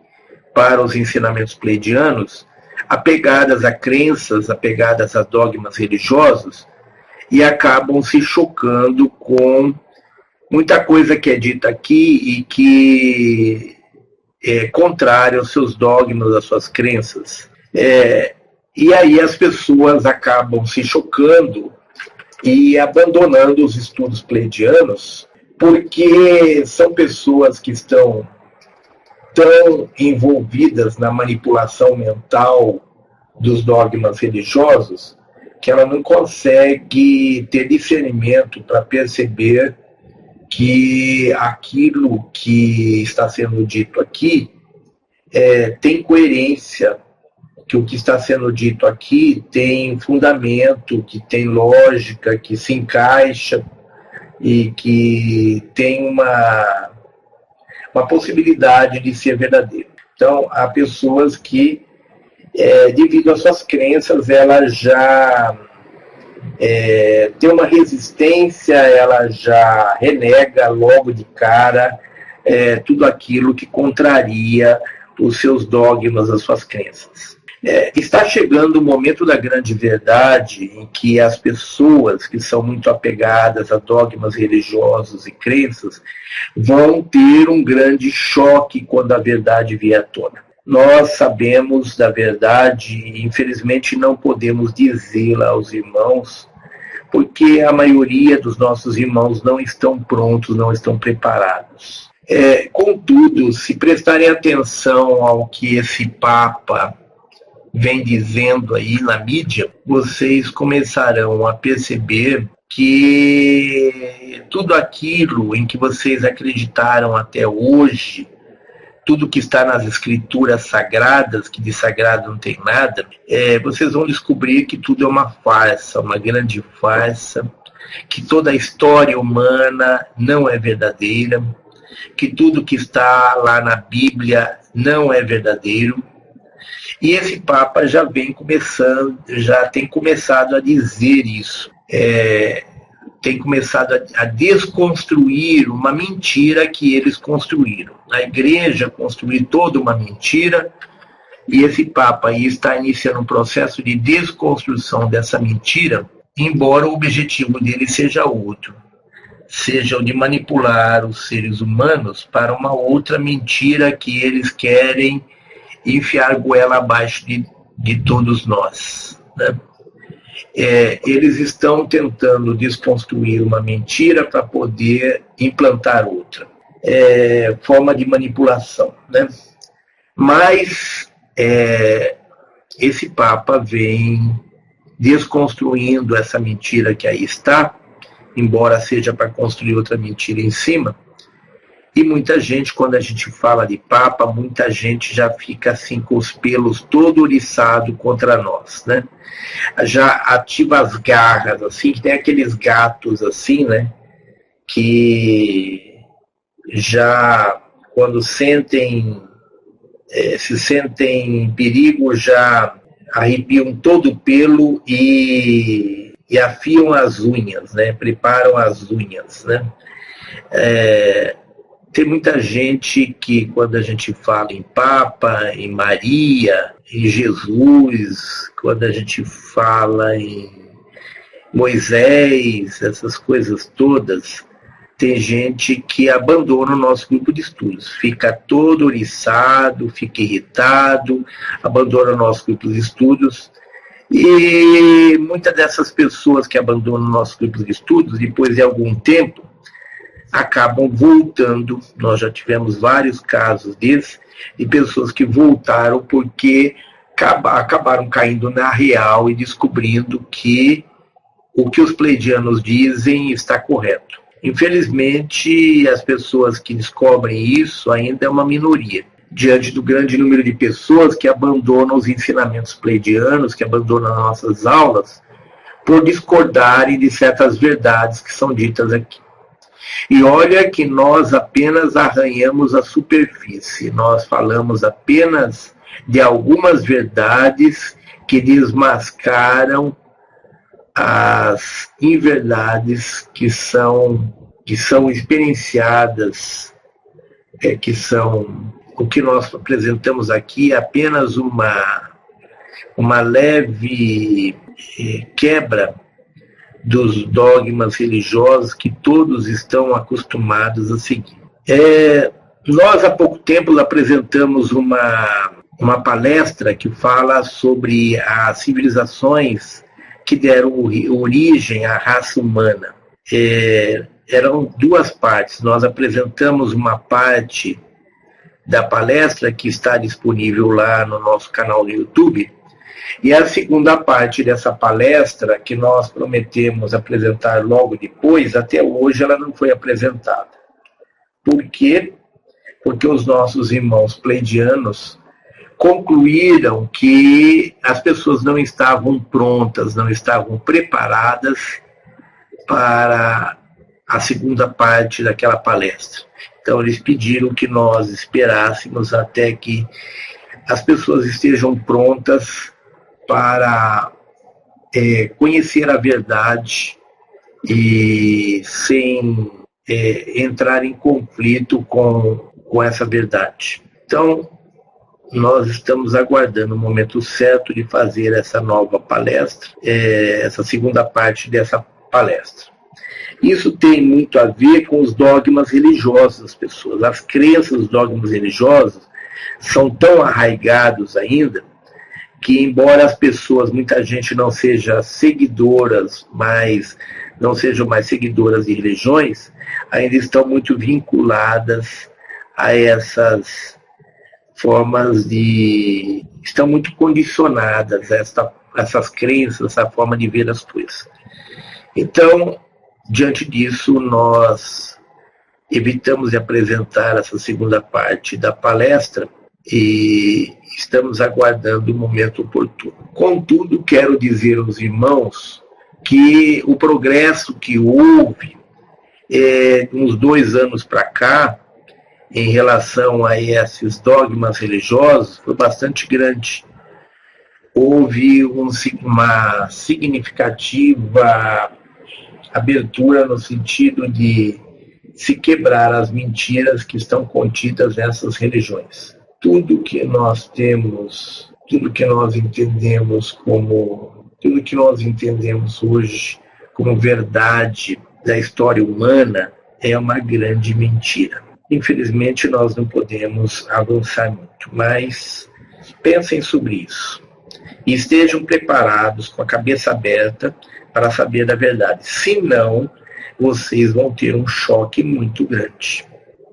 Speaker 1: para os ensinamentos pleidianos apegadas a crenças, apegadas a dogmas religiosos e acabam se chocando com muita coisa que é dita aqui e que é contrária aos seus dogmas, às suas crenças. E aí as pessoas acabam se chocando e abandonando os estudos pleidianos, porque são pessoas que estão tão envolvidas na manipulação mental dos dogmas religiosos que ela não consegue ter discernimento para perceber que aquilo que está sendo dito aqui tem coerência, que o que está sendo dito aqui tem fundamento, que tem lógica, que se encaixa e que tem uma possibilidade de ser verdadeiro. Então, há pessoas que, devido às suas crenças, ela já tem uma resistência, ela já renega logo de cara tudo aquilo que contraria os seus dogmas, as suas crenças. Está chegando o momento da grande verdade, em que as pessoas que são muito apegadas a dogmas religiosos e crenças vão ter um grande choque quando a verdade vier à tona. Nós sabemos da verdade e infelizmente não podemos dizê-la aos irmãos, porque a maioria dos nossos irmãos não estão prontos, não estão preparados. Contudo, se prestarem atenção ao que esse Papa vem dizendo aí na mídia, vocês começarão a perceber que tudo aquilo em que vocês acreditaram até hoje, tudo que está nas escrituras sagradas, que de sagrado não tem nada, vocês vão descobrir que tudo é uma farsa, uma grande farsa, que toda a história humana não é verdadeira, que tudo que está lá na Bíblia não é verdadeiro. E esse Papa já tem começado a dizer isso. Tem começado a desconstruir uma mentira que eles construíram. A igreja construiu toda uma mentira, e esse Papa aí está iniciando um processo de desconstrução dessa mentira, embora o objetivo dele seja outro, seja o de manipular os seres humanos para uma outra mentira que eles querem enfiar goela abaixo de todos nós, né? Eles estão tentando desconstruir uma mentira para poder implantar outra. Forma de manipulação, né? Mas esse Papa vem desconstruindo essa mentira que aí está, embora seja para construir outra mentira em cima. E muita gente, quando a gente fala de Papa, muita gente já fica assim com os pelos todo oriçado contra nós, né? Já ativa as garras, assim, que tem aqueles gatos assim, né? Que já quando se sentem em perigo, já arrepiam todo o pelo e afiam as unhas, né? Preparam as unhas, né? Tem muita gente que, quando a gente fala em Papa, em Maria, em Jesus, quando a gente fala em Moisés, essas coisas todas, tem gente que abandona o nosso grupo de estudos, fica todo oriçado, fica irritado, abandona o nosso grupo de estudos. E muitas dessas pessoas que abandonam o nosso grupo de estudos, depois de algum tempo, acabam voltando. Nós já tivemos vários casos desses, de pessoas que voltaram porque acabaram caindo na real e descobrindo que o que os pleidianos dizem está correto. Infelizmente, as pessoas que descobrem isso ainda é uma minoria, diante do grande número de pessoas que abandonam os ensinamentos pleidianos, que abandonam nossas aulas, por discordarem de certas verdades que são ditas aqui. E olha que nós apenas arranhamos a superfície, nós falamos apenas de algumas verdades que desmascaram as inverdades que são experienciadas, que são o que nós apresentamos aqui, apenas uma leve quebra dos dogmas religiosos que todos estão acostumados a seguir. Nós, há pouco tempo, apresentamos uma palestra que fala sobre as civilizações que deram origem à raça humana. Eram duas partes. Nós apresentamos uma parte da palestra que está disponível lá no nosso canal no YouTube, e a segunda parte dessa palestra, que nós prometemos apresentar logo depois, até hoje ela não foi apresentada. Por quê? Porque os nossos irmãos pleidianos concluíram que as pessoas não estavam prontas, não estavam preparadas para a segunda parte daquela palestra. Então eles pediram que nós esperássemos até que as pessoas estejam prontas para conhecer a verdade e sem entrar em conflito com essa verdade. Então, nós estamos aguardando o momento certo de fazer essa nova palestra, essa segunda parte dessa palestra. Isso tem muito a ver com os dogmas religiosos das pessoas. As crenças dos dogmas religiosos são tão arraigados ainda que, embora as pessoas, muita gente não seja seguidoras, mas não sejam mais seguidoras de religiões, ainda estão muito vinculadas a essas formas estão muito condicionadas a essas crenças, essa forma de ver as coisas. Então, diante disso, nós evitamos de apresentar essa segunda parte da palestra e estamos aguardando o momento oportuno. Contudo, quero dizer aos irmãos que o progresso que houve uns 2 anos para cá, em relação a esses dogmas religiosos, foi bastante grande. Houve uma significativa abertura no sentido de se quebrar as mentiras que estão contidas nessas religiões. Tudo que nós temos, tudo que nós entendemos hoje como verdade da história humana é uma grande mentira. Infelizmente, nós não podemos avançar muito, mas pensem sobre isso. E estejam preparados, com a cabeça aberta, para saber da verdade. Senão, vocês vão ter um choque muito grande.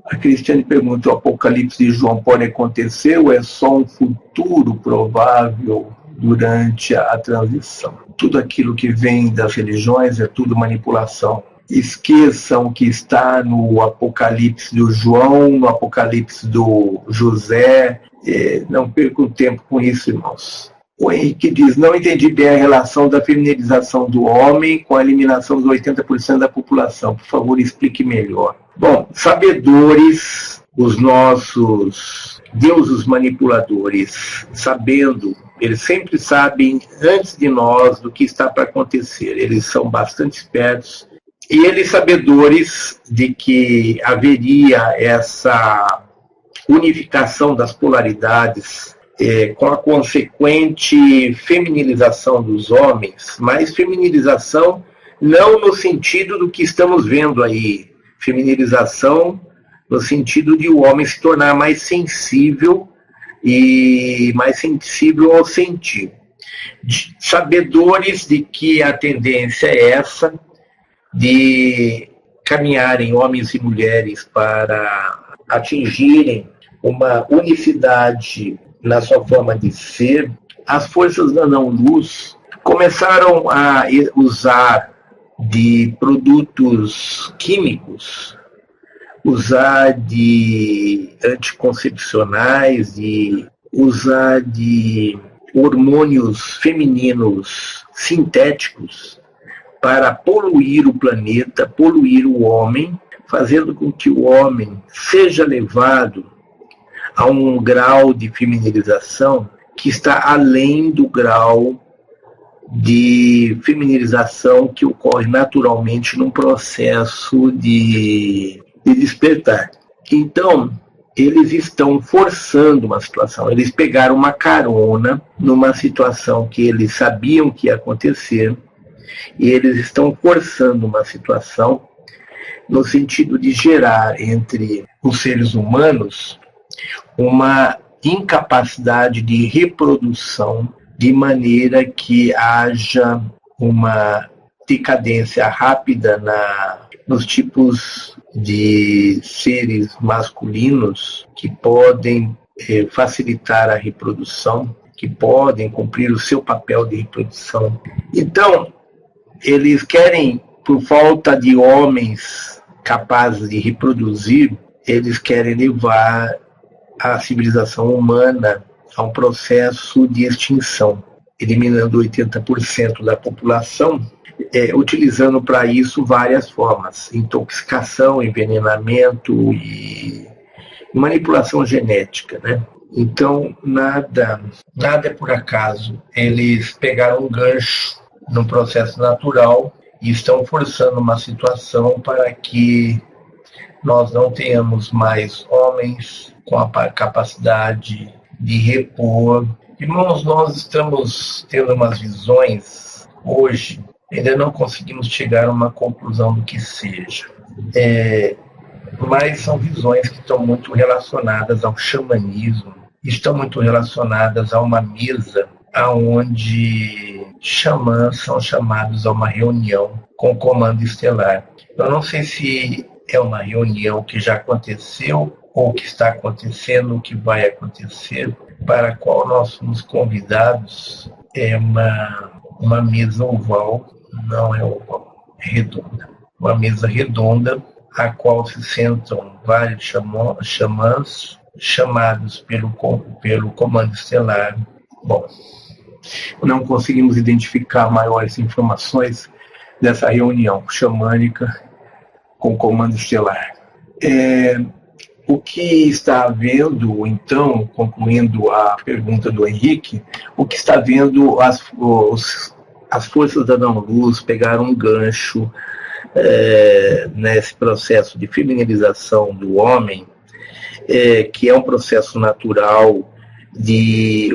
Speaker 1: A Cristiane pergunta: o Apocalipse de João pode acontecer ou é só um futuro provável durante a transição? Tudo aquilo que vem das religiões é tudo manipulação. Esqueçam que está no Apocalipse do João, no Apocalipse do José. Não percam tempo com isso, irmãos. O Henrique diz: não entendi bem a relação da feminilização do homem com a eliminação dos 80% da população. Por favor, explique melhor. Bom, sabedores, os nossos deuses manipuladores, sabendo, eles sempre sabem antes de nós do que está para acontecer. Eles são bastante espertos. E eles sabedores de que haveria essa unificação das polaridades, com a consequente feminilização dos homens, mas feminilização não no sentido do que estamos vendo aí, feminilização no sentido de o homem se tornar mais sensível e mais sensível ao sentir. Sabedores de que a tendência é essa, de caminharem homens e mulheres para atingirem uma unicidade na sua forma de ser, as forças da não-luz começaram a usar de produtos químicos, usar de anticoncepcionais, usar de hormônios femininos sintéticos para poluir o planeta, poluir o homem, fazendo com que o homem seja levado a um grau de feminilização que está além do grau de feminilização que ocorre naturalmente num processo de despertar. Então, eles estão forçando uma situação, eles pegaram uma carona numa situação que eles sabiam que ia acontecer, e eles estão forçando uma situação no sentido de gerar entre os seres humanos uma incapacidade de reprodução, de maneira que haja uma decadência rápida nos tipos de seres masculinos que podem facilitar a reprodução, que podem cumprir o seu papel de reprodução. Então, eles querem, por falta de homens capazes de reproduzir, eles querem levar a civilização humana a um processo de extinção, eliminando 80% da população, utilizando para isso várias formas: intoxicação, envenenamento e manipulação genética, né? Então, nada é por acaso. Eles pegaram um gancho no processo natural e estão forçando uma situação para que nós não tenhamos mais homens com a capacidade de repor. Irmãos, nós estamos tendo umas visões hoje, ainda não conseguimos chegar a uma conclusão do que seja. Mas são visões que estão muito relacionadas ao xamanismo, estão muito relacionadas a uma mesa onde xamãs são chamados a uma reunião com o comando estelar. Eu não sei se é uma reunião que já aconteceu ou que está acontecendo, ou que vai acontecer, para a qual nós fomos convidados. É uma mesa oval, não é oval. redonda. Uma mesa redonda, a qual se sentam vários xamãs chamados pelo comando estelar. Bom, não conseguimos identificar maiores informações dessa reunião xamânica com o comando estelar. O que está havendo, então, concluindo a pergunta do Henrique, o que está havendo, as forças da não-luz pegaram um gancho nesse processo de feminilização do homem, que é um processo natural,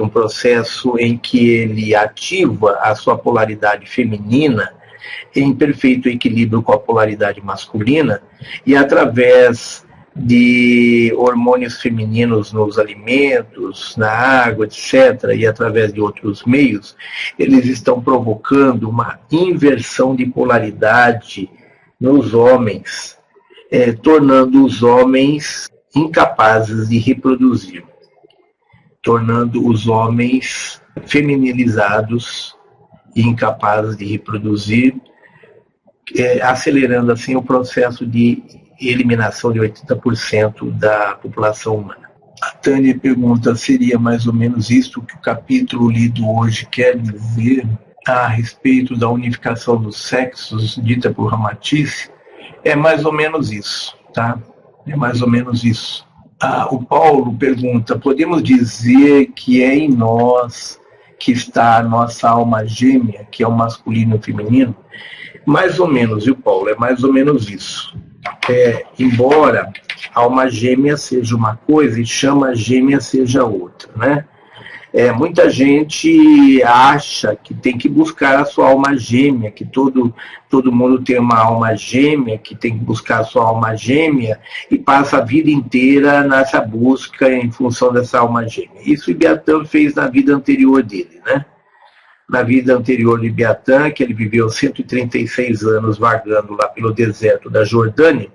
Speaker 1: um processo em que ele ativa a sua polaridade feminina em perfeito equilíbrio com a polaridade masculina, e através de hormônios femininos nos alimentos, na água, etc., e através de outros meios, eles estão provocando uma inversão de polaridade nos homens, tornando os homens incapazes de reproduzir, tornando os homens feminilizados e incapazes de reproduzir, acelerando assim o processo de eliminação de 80% da população humana. A Tânia pergunta, seria mais ou menos isso que o capítulo lido hoje quer dizer a respeito da unificação dos sexos, dita por Ramatice? É mais ou menos isso, tá? É mais ou menos isso. O Paulo pergunta, podemos dizer que é em nós que está a nossa alma gêmea, que é o masculino e o feminino? Mais ou menos, viu, Paulo? É mais ou menos isso. Embora alma gêmea seja uma coisa e chama gêmea seja outra, né? Muita gente acha que tem que buscar a sua alma gêmea, que todo mundo tem uma alma gêmea, que tem que buscar a sua alma gêmea e passa a vida inteira nessa busca em função dessa alma gêmea. Isso Ibiatã fez na vida anterior dele, né? Na vida anterior de Ibiatã, que ele viveu 136 anos vagando lá pelo deserto da Jordânia,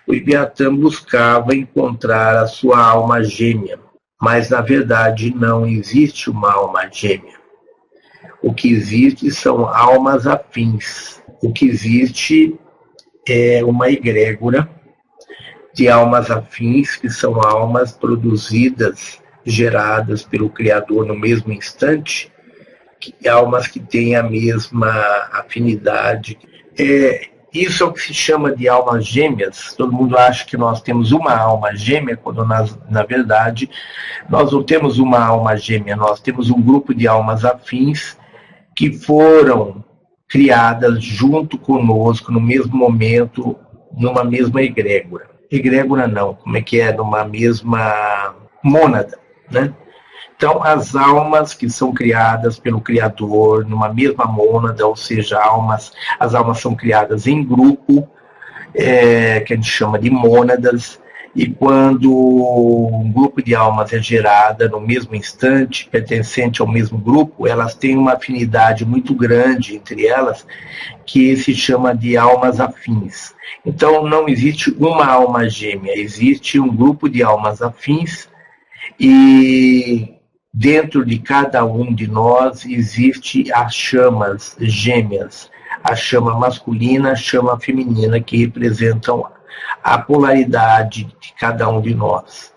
Speaker 1: o Ibiatã buscava encontrar a sua alma gêmea, mas na verdade não existe uma alma gêmea. O que existe são almas afins. O que existe é uma egrégora de almas afins, que são almas produzidas, geradas pelo Criador no mesmo instante, almas que têm a mesma afinidade. Isso é o que se chama de almas gêmeas. Todo mundo acha que nós temos uma alma gêmea, quando na verdade nós não temos uma alma gêmea, nós temos um grupo de almas afins que foram criadas junto conosco no mesmo momento, numa mesma egrégora. Egrégora não, como é que é? Numa mesma mônada, né? Então, as almas que são criadas pelo Criador numa mesma mônada, ou seja, as almas são criadas em grupo, que a gente chama de mônadas, e quando um grupo de almas é gerada no mesmo instante, pertencente ao mesmo grupo, elas têm uma afinidade muito grande entre elas, que se chama de almas afins. Então, não existe uma alma gêmea, existe um grupo de almas afins, e dentro de cada um de nós existe as chamas gêmeas, a chama masculina, a chama feminina, que representam a polaridade de cada um de nós.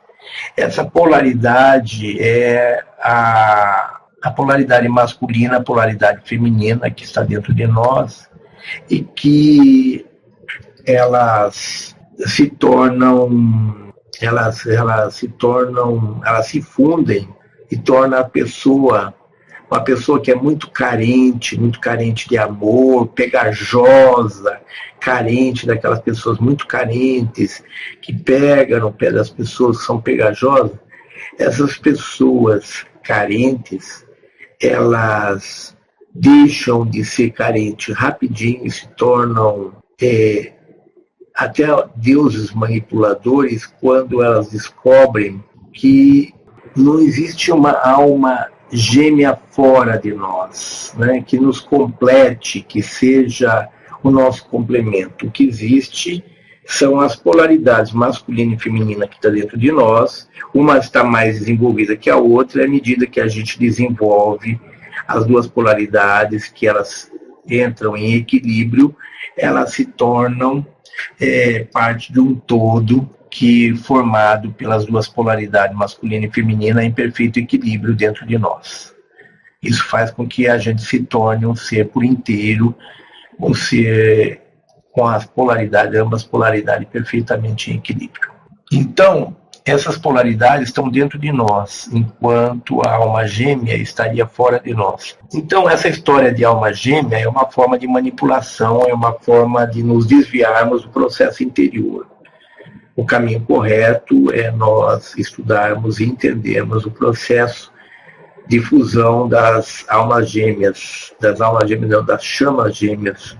Speaker 1: Essa polaridade é a polaridade masculina, a polaridade feminina que está dentro de nós, e que elas se fundem e torna a pessoa uma pessoa que é muito carente de amor, pegajosa, carente daquelas pessoas muito carentes, que pegam no pé das pessoas que são pegajosas. Essas pessoas carentes, elas deixam de ser carentes rapidinho e se tornam até deuses manipuladores quando elas descobrem que não existe uma alma gêmea fora de nós, né, que nos complete, que seja o nosso complemento. O que existe são as polaridades masculina e feminina que está dentro de nós. Uma está mais desenvolvida que a outra, e à medida que a gente desenvolve as duas polaridades, que elas entram em equilíbrio, elas se tornam parte de um todo que, formado pelas duas polaridades masculina e feminina, em perfeito equilíbrio dentro de nós. Isso faz com que a gente se torne um ser por inteiro, um ser com as polaridades, ambas polaridades perfeitamente em equilíbrio. Então, essas polaridades estão dentro de nós, enquanto a alma gêmea estaria fora de nós. Então, essa história de alma gêmea é uma forma de manipulação, é uma forma de nos desviarmos do processo interior. O caminho correto é nós estudarmos e entendermos o processo de fusão das almas gêmeas, das chamas gêmeas,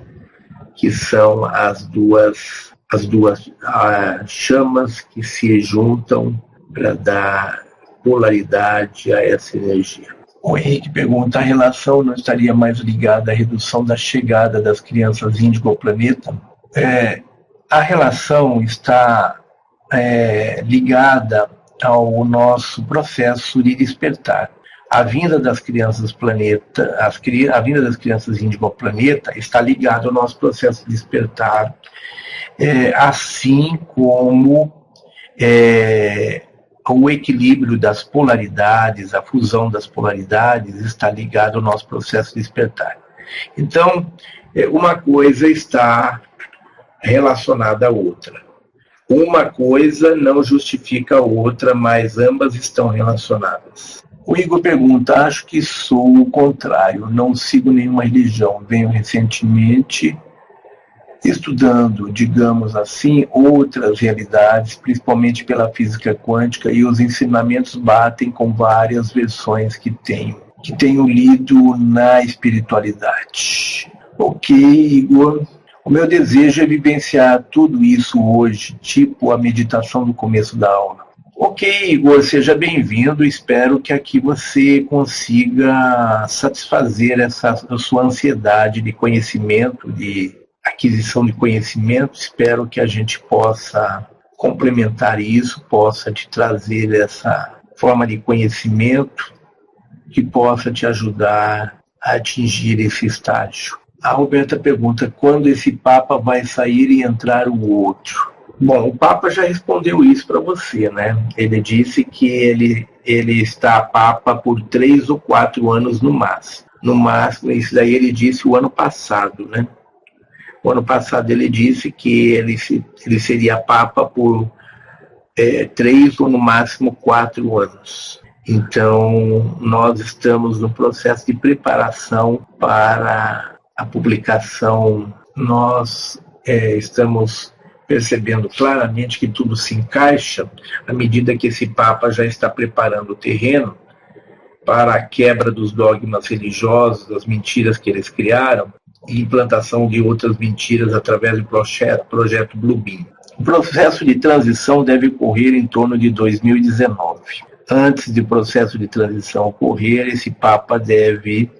Speaker 1: que são as duas chamas que se juntam para dar polaridade a essa energia. O Henrique pergunta: a relação não estaria mais ligada à redução da chegada das crianças índigo ao planeta? A relação está ligada ao nosso processo de despertar. A vinda das crianças índigo ao planeta está ligada ao nosso processo de despertar, assim como o equilíbrio das polaridades, a fusão das polaridades está ligado ao nosso processo de despertar. Então, uma coisa está relacionada à outra. Uma coisa não justifica a outra, mas ambas estão relacionadas. O Igor pergunta: acho que sou o contrário, não sigo nenhuma religião, venho recentemente estudando, digamos assim, outras realidades, principalmente pela física quântica, e os ensinamentos batem com várias versões que tenho lido na espiritualidade. Ok, Igor. O meu desejo é vivenciar tudo isso hoje, tipo a meditação do começo da aula. Ok, Igor, seja bem-vindo. Espero que aqui você consiga satisfazer essa sua ansiedade de conhecimento, de aquisição de conhecimento. Espero que a gente possa complementar isso, possa te trazer essa forma de conhecimento que possa te ajudar a atingir esse estágio. A Roberta pergunta: quando esse Papa vai sair e entrar o outro? Bom, o Papa já respondeu isso para você, né? Ele disse que ele está Papa por 3 ou 4 anos no máximo. No máximo, isso daí ele disse o ano passado, né? O ano passado ele disse que ele seria Papa por 3 ou no máximo 4 anos. Então, nós estamos no processo de preparação para a publicação. Nós estamos percebendo claramente que tudo se encaixa à medida que esse Papa já está preparando o terreno para a quebra dos dogmas religiosos, das mentiras que eles criaram, e implantação de outras mentiras através do projeto Bluebeam. O processo de transição deve ocorrer em torno de 2019. Antes do processo de transição ocorrer, esse Papa deve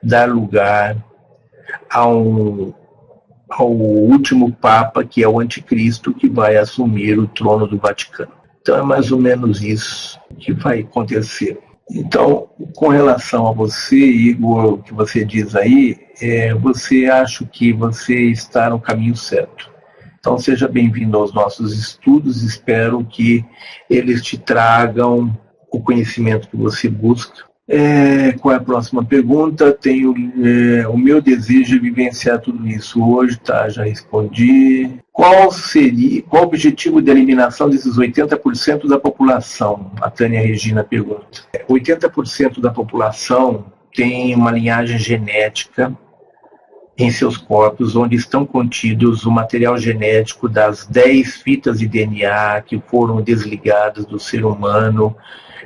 Speaker 1: dar lugar ao último Papa, que é o Anticristo, que vai assumir o trono do Vaticano. Então é mais ou menos isso que vai acontecer. Então, com relação a você, Igor, o que você diz aí, você acha que você está no caminho certo. Então seja bem-vindo aos nossos estudos, espero que eles te tragam o conhecimento que você busca. Qual é a próxima pergunta? Tenho o meu desejo é vivenciar tudo isso hoje, tá? Já respondi. Qual o objetivo de eliminação desses 80% da população? A Tânia Regina pergunta. 80% da população tem uma linhagem genética em seus corpos, onde estão contidos o material genético das 10 fitas de DNA que foram desligadas do ser humano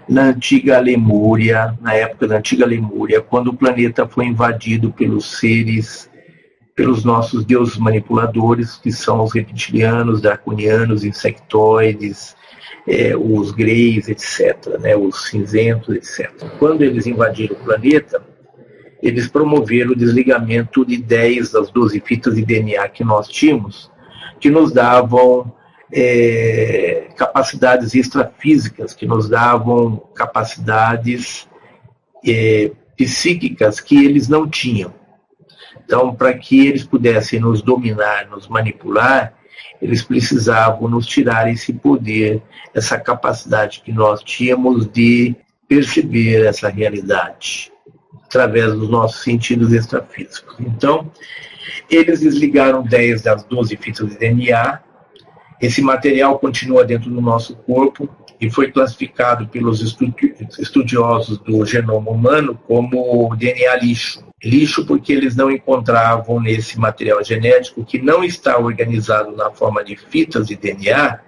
Speaker 1: na antiga Lemúria, na época da antiga Lemúria, quando o planeta foi invadido pelos nossos deuses manipuladores, que são os reptilianos, draconianos, insectoides, os greys, etc., né, os cinzentos, etc. Quando eles invadiram o planeta, eles promoveram o desligamento de 10 das 12 fitas de DNA que nós tínhamos, que nos davam capacidades extrafísicas, que nos davam capacidades psíquicas que eles não tinham. Então, para que eles pudessem nos dominar, nos manipular, eles precisavam nos tirar esse poder, essa capacidade que nós tínhamos de perceber essa realidade através dos nossos sentidos extrafísicos. Então, eles desligaram 10 das 12 fitas de DNA. Esse material continua dentro do nosso corpo e foi classificado pelos estudiosos do genoma humano como DNA lixo. Lixo porque eles não encontravam nesse material genético, que não está organizado na forma de fitas de DNA,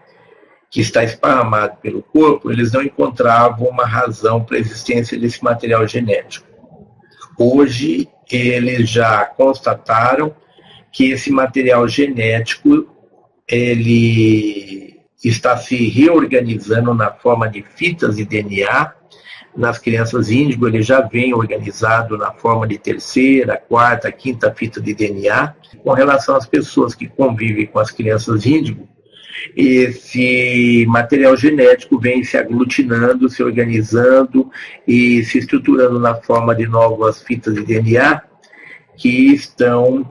Speaker 1: que está esparramado pelo corpo, eles não encontravam uma razão para a existência desse material genético. Hoje, eles já constataram que esse material genético ele está se reorganizando na forma de fitas de DNA. Nas crianças índigo, ele já vem organizado na forma de terceira, quarta, quinta fita de DNA. Com relação às pessoas que convivem com as crianças índigo, esse material genético vem se aglutinando, se organizando e se estruturando na forma de novas fitas de DNA que estão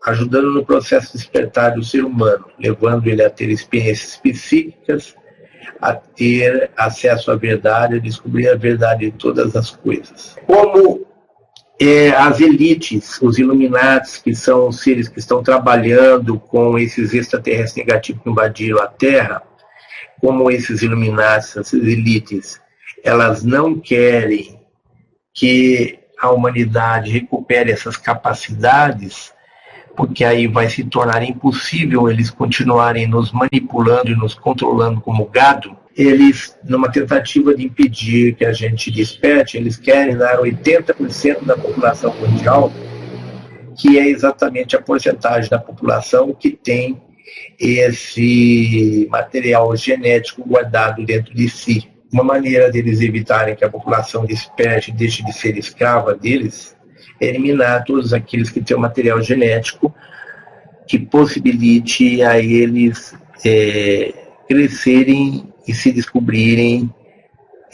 Speaker 1: ajudando no processo de despertar do ser humano, levando ele a ter experiências psíquicas, a ter acesso à verdade, a descobrir a verdade de todas as coisas. Como as elites, os Illuminati, que são os seres que estão trabalhando com esses extraterrestres negativos que invadiram a Terra, como esses Illuminati, essas elites, elas não querem que a humanidade recupere essas capacidades, porque aí vai se tornar impossível eles continuarem nos manipulando e nos controlando como gado. Eles, numa tentativa de impedir que a gente desperte, eles querem dar 80% da população mundial, que é exatamente a porcentagem da população que tem esse material genético guardado dentro de si. Uma maneira deles evitarem que a população desperte e deixe de ser escrava deles é eliminar todos aqueles que têm o material genético que possibilite a eles crescerem e se descobrirem.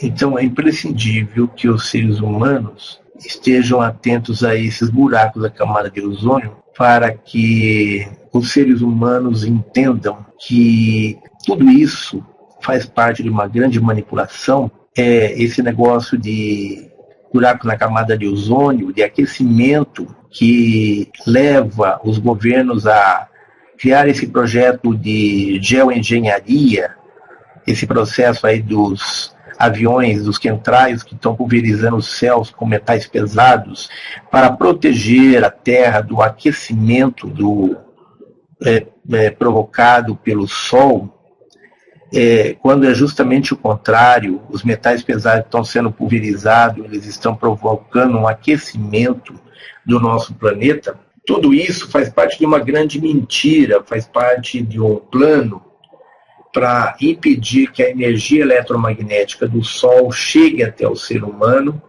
Speaker 1: Então é imprescindível que os seres humanos estejam atentos a esses buracos da camada de ozônio para que os seres humanos entendam que tudo isso faz parte de uma grande manipulação. Esse negócio de buraco na camada de ozônio, de aquecimento, que leva os governos a criar esse projeto de geoengenharia, esse processo aí dos aviões, dos chemtrails que estão pulverizando os céus com metais pesados para proteger a Terra do aquecimento provocado pelo Sol, quando é justamente o contrário. Os metais pesados estão sendo pulverizados, eles estão provocando um aquecimento do nosso planeta. Tudo isso faz parte de uma grande mentira, faz parte de um plano para impedir que a energia eletromagnética do Sol chegue até o ser humano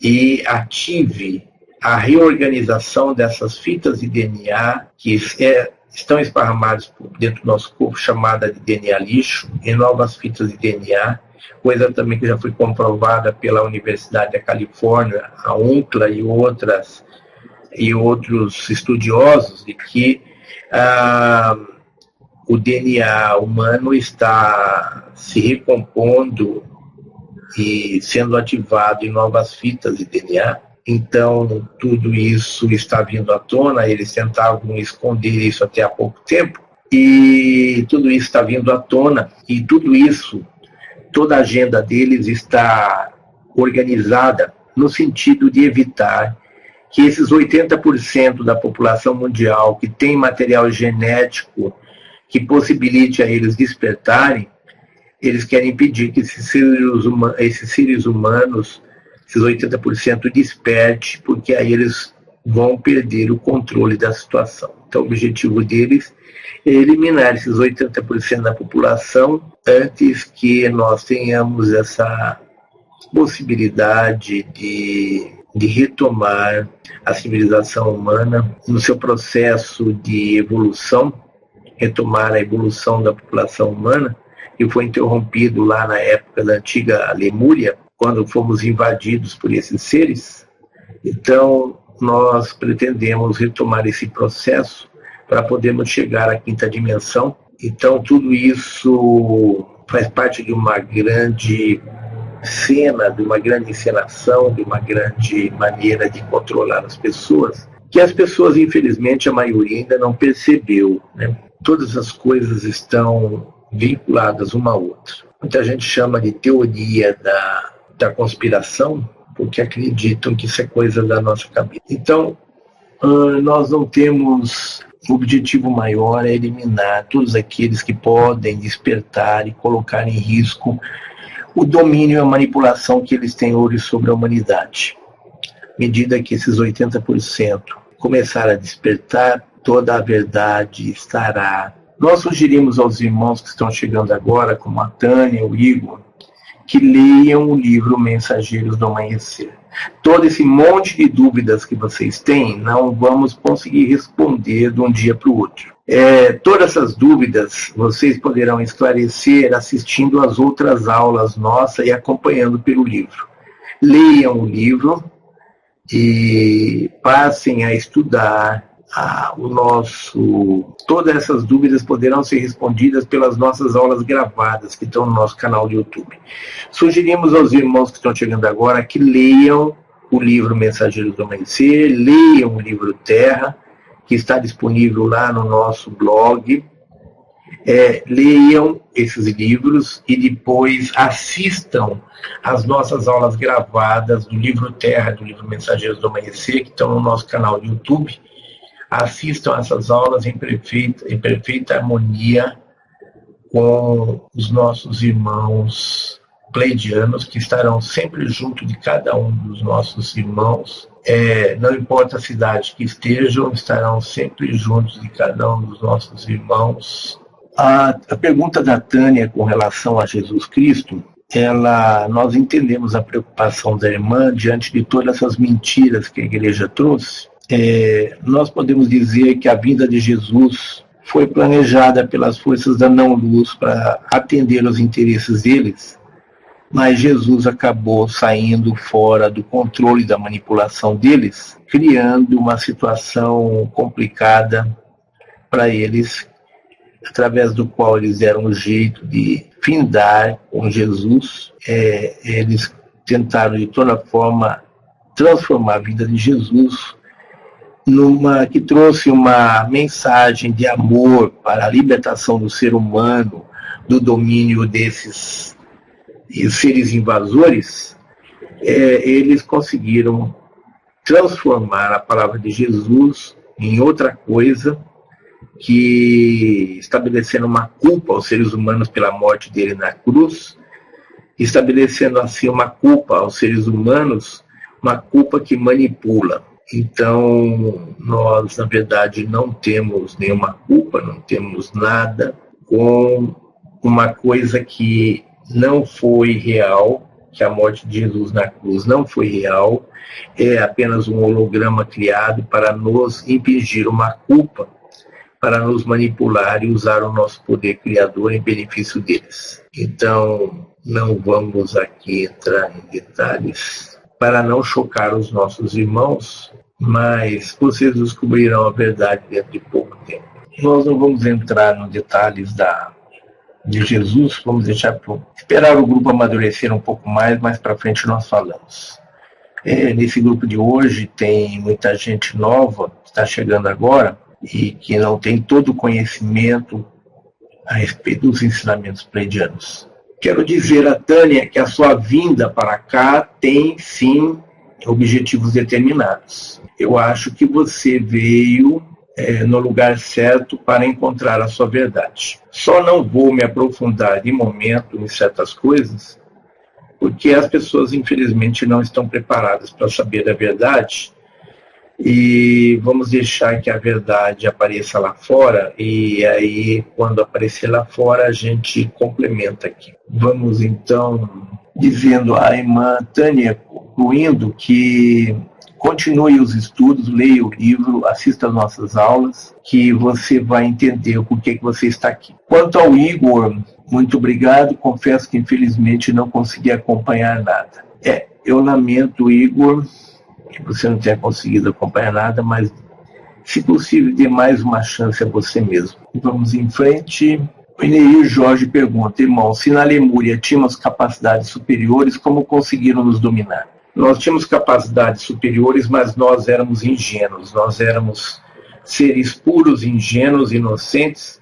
Speaker 1: e ative a reorganização dessas fitas de DNA que estão esparramadas dentro do nosso corpo, chamada de DNA lixo, em novas fitas de DNA, coisa também que já foi comprovada pela Universidade da Califórnia, a UNCLA e outros estudiosos, de que o DNA humano está se recompondo e sendo ativado em novas fitas de DNA. Então, tudo isso está vindo à tona. Eles tentavam esconder isso até há pouco tempo, e tudo isso está vindo à tona, e tudo isso, toda a agenda deles está organizada no sentido de evitar que esses 80% da população mundial que tem material genético que possibilite a eles despertarem, eles querem impedir que esses seres humanos, esses 80% desperte, porque aí eles vão perder o controle da situação. Então o objetivo deles é eliminar esses 80% da população antes que nós tenhamos essa possibilidade de retomar a civilização humana no seu processo de evolução, retomar a evolução da população humana, que foi interrompido lá na época da antiga Lemúria, quando fomos invadidos por esses seres, Então, nós pretendemos retomar esse processo para podermos chegar à quinta dimensão. Então, tudo isso faz parte de uma grande cena, de uma grande encenação, de uma grande maneira de controlar as pessoas, que as pessoas, infelizmente, a maioria ainda não percebeu, né? Todas as coisas estão vinculadas uma à outra. Muita gente chama de teoria da conspiração, porque acreditam que isso é coisa da nossa cabeça. Então, nós não temos... O objetivo maior é eliminar todos aqueles que podem despertar e colocar em risco o domínio e a manipulação que eles têm hoje sobre a humanidade. À medida que esses 80% começarem a despertar, toda a verdade estará. Nós sugerimos aos irmãos que estão chegando agora, como a Tânia, o Igor, que leiam o livro Mensageiros do Amanhecer. Todo esse monte de dúvidas que vocês têm, não vamos conseguir responder de um dia para o outro. Todas essas dúvidas vocês poderão esclarecer assistindo às outras aulas nossas e acompanhando pelo livro. Leiam o livro e passem a estudar todas essas dúvidas poderão ser respondidas pelas nossas aulas gravadas que estão no nosso canal do YouTube. Sugerimos aos irmãos que estão chegando agora que leiam o livro Mensageiros do Amanhecer, leiam o livro Terra, que está disponível lá no nosso blog. Leiam esses livros e depois assistam às nossas aulas gravadas do livro Terra, do livro Mensageiros do Amanhecer, que estão no nosso canal do YouTube. Assistam essas aulas em perfeita harmonia com os nossos irmãos pleidianos, que estarão sempre junto de cada um dos nossos irmãos. Não importa a cidade que estejam, estarão sempre juntos de cada um dos nossos irmãos. A pergunta da Tânia com relação a Jesus Cristo, nós entendemos a preocupação da irmã diante de todas essas mentiras que a igreja trouxe. Nós podemos dizer que a vinda de Jesus foi planejada pelas forças da não-luz para atender aos interesses deles, mas Jesus acabou saindo fora do controle da manipulação deles, criando uma situação complicada para eles, através do qual eles deram um jeito de findar com Jesus. Eles tentaram de toda forma transformar a vida de Jesus que trouxe uma mensagem de amor para a libertação do ser humano do domínio desses seres invasores. Eles conseguiram transformar a palavra de Jesus em outra coisa, que estabelecendo uma culpa aos seres humanos pela morte dele na cruz, estabelecendo assim uma culpa aos seres humanos, uma culpa que manipula. Então, nós, na verdade, não temos nenhuma culpa, não temos nada com uma coisa que não foi real, que a morte de Jesus na cruz não foi real, é apenas um holograma criado para nos impingir uma culpa, para nos manipular e usar o nosso poder criador em benefício deles. Então, não vamos aqui entrar em detalhes para não chocar os nossos irmãos, mas vocês descobrirão a verdade dentro de pouco tempo. Nós não vamos entrar nos detalhes de Jesus, vamos esperar o grupo amadurecer um pouco mais para frente nós falamos. Nesse grupo de hoje tem muita gente nova que está chegando agora e que não tem todo o conhecimento a respeito dos ensinamentos pleidianos. Quero dizer a Tânia que a sua vinda para cá tem sim objetivos determinados. Eu acho que você veio no lugar certo para encontrar a sua verdade. Só não vou me aprofundar de momento em certas coisas, porque as pessoas infelizmente não estão preparadas para saber a verdade, e vamos deixar que a verdade apareça lá fora, e aí quando aparecer lá fora a gente complementa aqui. Vamos então dizendo à irmã Tânia, concluindo, que continue os estudos, leia o livro, assista às nossas aulas, que você vai entender o porquê que você está aqui. Quanto ao Igor, muito obrigado, confesso que infelizmente não consegui acompanhar nada. Eu lamento, Igor, que você não tenha conseguido acompanhar nada, mas, se possível, dê mais uma chance a você mesmo. Vamos em frente. O Ineir Jorge pergunta: irmão, se na Lemúria tínhamos capacidades superiores, como conseguiram nos dominar? Nós tínhamos capacidades superiores, mas nós éramos ingênuos, nós éramos seres puros, ingênuos, inocentes,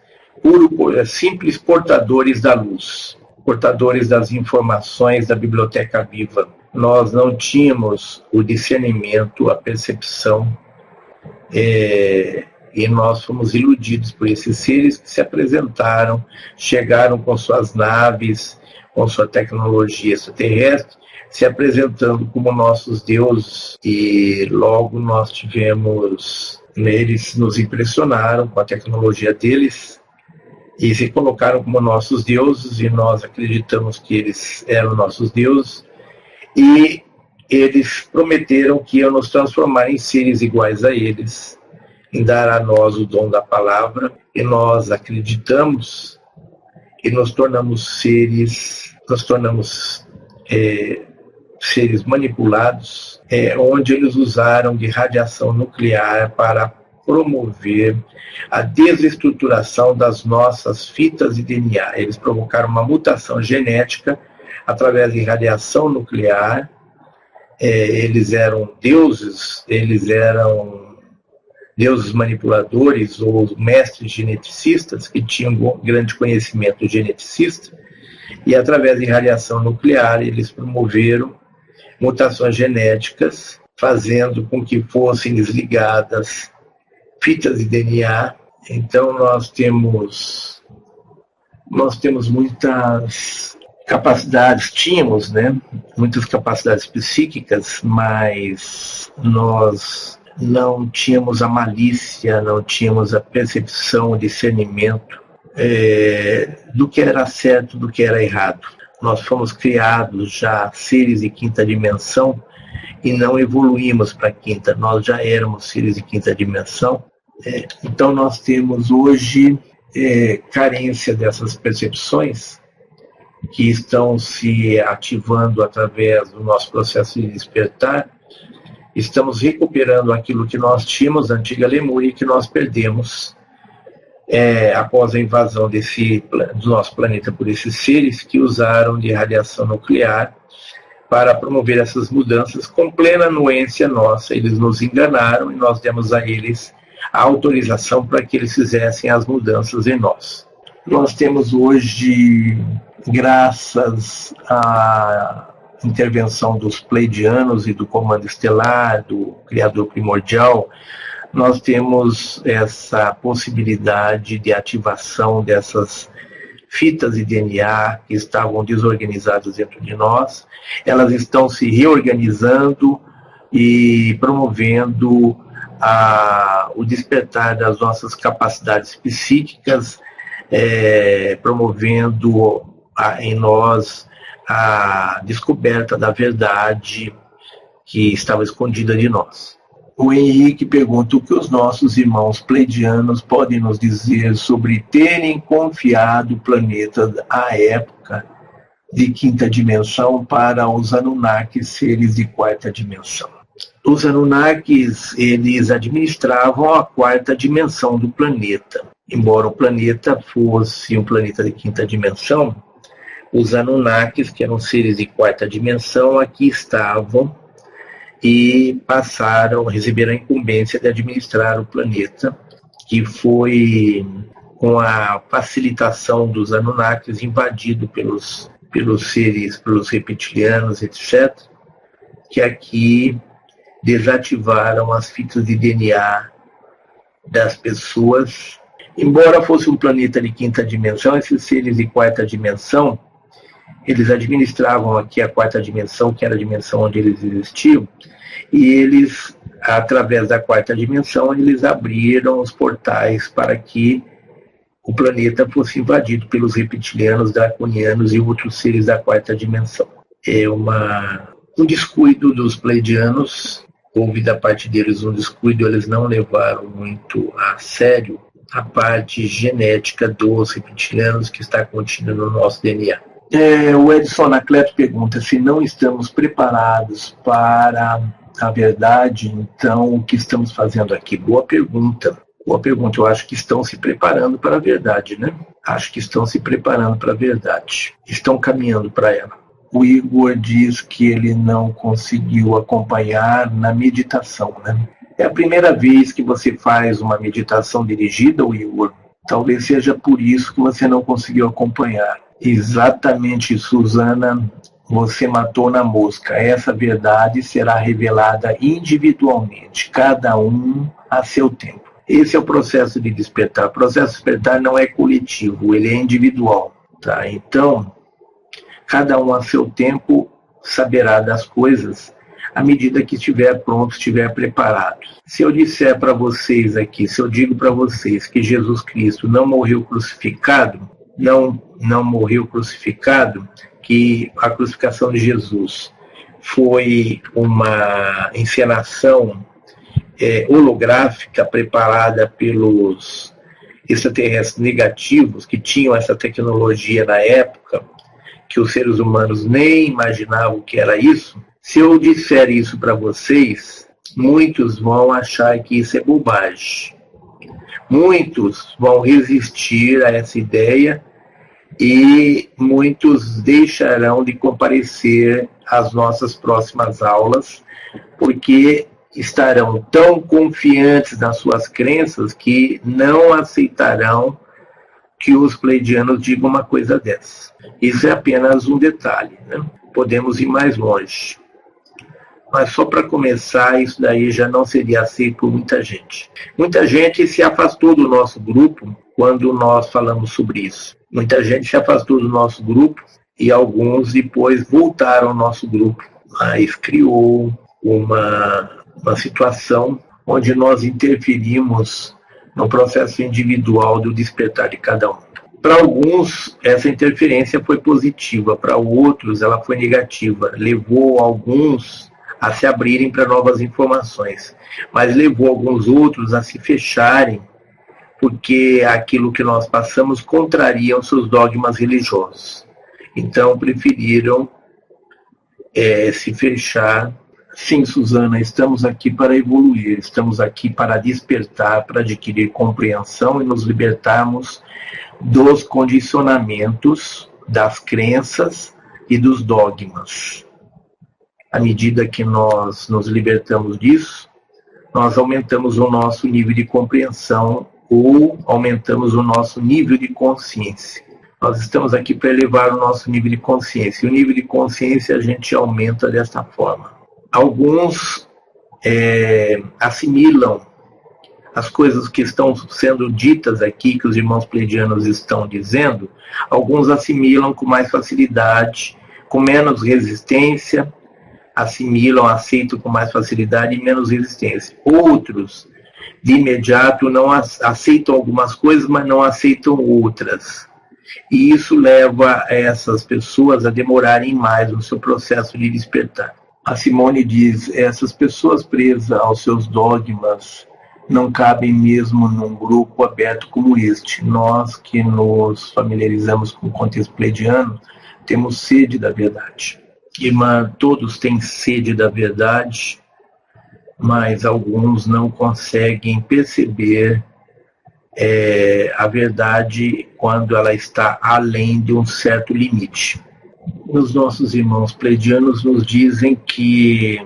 Speaker 1: simples portadores da luz, portadores das informações da biblioteca viva. Nós não tínhamos o discernimento, a percepção, e nós fomos iludidos por esses seres que se apresentaram, chegaram com suas naves, com sua tecnologia extraterrestre, se apresentando como nossos deuses, e logo nós tivemos, eles nos impressionaram com a tecnologia deles e se colocaram como nossos deuses, e nós acreditamos que eles eram nossos deuses, e eles prometeram que iam nos transformar em seres iguais a eles, em dar a nós o dom da palavra, e nós acreditamos e nos tornamos seres, seres manipulados, onde eles usaram de radiação nuclear para promover a desestruturação das nossas fitas de DNA. Eles provocaram uma mutação genética através de radiação nuclear. Eles eram deuses manipuladores ou mestres geneticistas que tinham um grande conhecimento geneticista, e através de radiação nuclear eles promoveram mutações genéticas, fazendo com que fossem desligadas fitas de DNA. Então nós temos muitas capacidades, tínhamos, né, muitas capacidades psíquicas, mas nós não tínhamos a malícia, não tínhamos a percepção, o discernimento do que era certo, do que era errado. Nós fomos criados já seres de quinta dimensão e não evoluímos para a quinta. Nós já éramos seres de quinta dimensão. Então nós temos hoje carência dessas percepções que estão se ativando através do nosso processo de despertar. Estamos recuperando aquilo que nós tínhamos na antiga Lemúria e que nós perdemos após a invasão do nosso planeta por esses seres que usaram de radiação nuclear para promover essas mudanças com plena anuência nossa. Eles nos enganaram e nós demos a eles a autorização para que eles fizessem as mudanças em nós. Nós temos hoje, graças à intervenção dos pleidianos e do comando estelar, do criador primordial, nós temos essa possibilidade de ativação dessas fitas de DNA que estavam desorganizadas dentro de nós. Elas estão se reorganizando e promovendo o despertar das nossas capacidades psíquicas, promovendo em nós a descoberta da verdade que estava escondida de nós. O Henrique pergunta o que os nossos irmãos pleidianos podem nos dizer sobre terem confiado o planeta à época de quinta dimensão para os Anunnakis, seres de quarta dimensão. Os Anunnakis, eles administravam a quarta dimensão do planeta. Embora o planeta fosse um planeta de quinta dimensão, os Anunnakis, que eram seres de quarta dimensão, aqui estavam e receberam a incumbência de administrar o planeta, que foi, com a facilitação dos Anunnakis, invadido pelos seres, pelos reptilianos, etc., que aqui desativaram as fitas de DNA das pessoas. Embora fosse um planeta de quinta dimensão, esses seres de quarta dimensão, eles administravam aqui a quarta dimensão, que era a dimensão onde eles existiam, e eles, através da quarta dimensão, eles abriram os portais para que o planeta fosse invadido pelos reptilianos, draconianos e outros seres da quarta dimensão. É um descuido dos pleidianos, houve da parte deles um descuido, eles não levaram muito a sério a parte genética dos reptilianos que está contida no nosso DNA. O Edson Anacleto pergunta se não estamos preparados para a verdade, então o que estamos fazendo aqui? Boa pergunta. Boa pergunta. Eu acho que estão se preparando para a verdade, né? Acho que estão se preparando para a verdade. Estão caminhando para ela. O Igor diz que ele não conseguiu acompanhar na meditação, né? É a primeira vez que você faz uma meditação dirigida, Igor. Talvez seja por isso que você não conseguiu acompanhar. Exatamente, Suzana, você matou na mosca. Essa verdade será revelada individualmente, cada um a seu tempo. Esse é o processo de despertar. O processo de despertar não é coletivo, ele é individual. Tá? Então, cada um a seu tempo saberá das coisas à medida que estiver pronto, estiver preparado. Se eu disser para vocês aqui, se eu digo para vocês que Jesus Cristo não morreu crucificado, não morreu crucificado, que a crucificação de Jesus foi uma encenação holográfica preparada pelos extraterrestres negativos que tinham essa tecnologia na época, que os seres humanos nem imaginavam que era isso. Se eu disser isso para vocês, muitos vão achar que isso é bobagem. Muitos vão resistir a essa ideia e muitos deixarão de comparecer às nossas próximas aulas, porque estarão tão confiantes nas suas crenças que não aceitarão que os pleidianos digam uma coisa dessa. Isso é apenas um detalhe, né? Podemos ir mais longe. Mas só para começar, isso daí já não seria aceito por muita gente. Muita gente se afastou do nosso grupo quando nós falamos sobre isso. Muita gente se afastou do nosso grupo e alguns depois voltaram ao nosso grupo. Mas criou uma situação onde nós interferimos no processo individual do despertar de cada um. Para alguns, essa interferência foi positiva, para outros, ela foi negativa. Levou alguns a se abrirem para novas informações, mas levou alguns outros a se fecharem, porque aquilo que nós passamos contraria os seus dogmas religiosos. Então, preferiram se fechar. Sim, Suzana, estamos aqui para evoluir, estamos aqui para despertar, para adquirir compreensão e nos libertarmos dos condicionamentos, das crenças e dos dogmas. À medida que nós nos libertamos disso, nós aumentamos o nosso nível de compreensão ou aumentamos o nosso nível de consciência. Nós estamos aqui para elevar o nosso nível de consciência. E o nível de consciência a gente aumenta desta forma. Alguns assimilam as coisas que estão sendo ditas aqui, que os irmãos pleidianos estão dizendo, alguns assimilam com mais facilidade, com menos resistência, assimilam, aceitam com mais facilidade e menos resistência. Outros, de imediato, não aceitam algumas coisas, mas não aceitam outras. E isso leva essas pessoas a demorarem mais no seu processo de despertar. A Simone diz, essas pessoas presas aos seus dogmas não cabem mesmo num grupo aberto como este. Nós que nos familiarizamos com o contexto pleidiano, temos sede da verdade. Irmã, todos têm sede da verdade, mas alguns não conseguem perceber a verdade quando ela está além de um certo limite. Os nossos irmãos pleidianos nos dizem que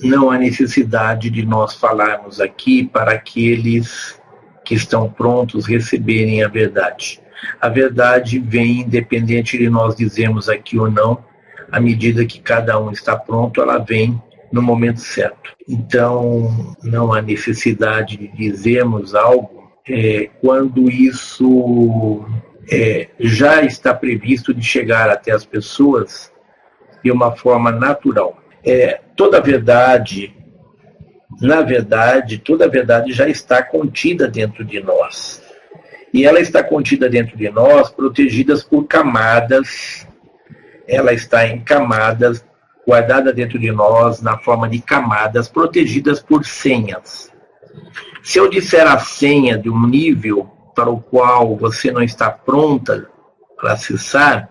Speaker 1: não há necessidade de nós falarmos aqui para aqueles que estão prontos receberem a verdade. A verdade vem independente de nós dizermos aqui ou não, à medida que cada um está pronto, ela vem no momento certo. Então, não há necessidade de dizermos algo quando isso já está previsto de chegar até as pessoas de uma forma natural. Toda a verdade, na verdade, toda a verdade já está contida dentro de nós. E ela está contida dentro de nós, protegidas por camadas. Ela está em camadas, guardada dentro de nós, na forma de camadas, protegidas por senhas. Se eu disser a senha de um nível para o qual você não está pronta para acessar,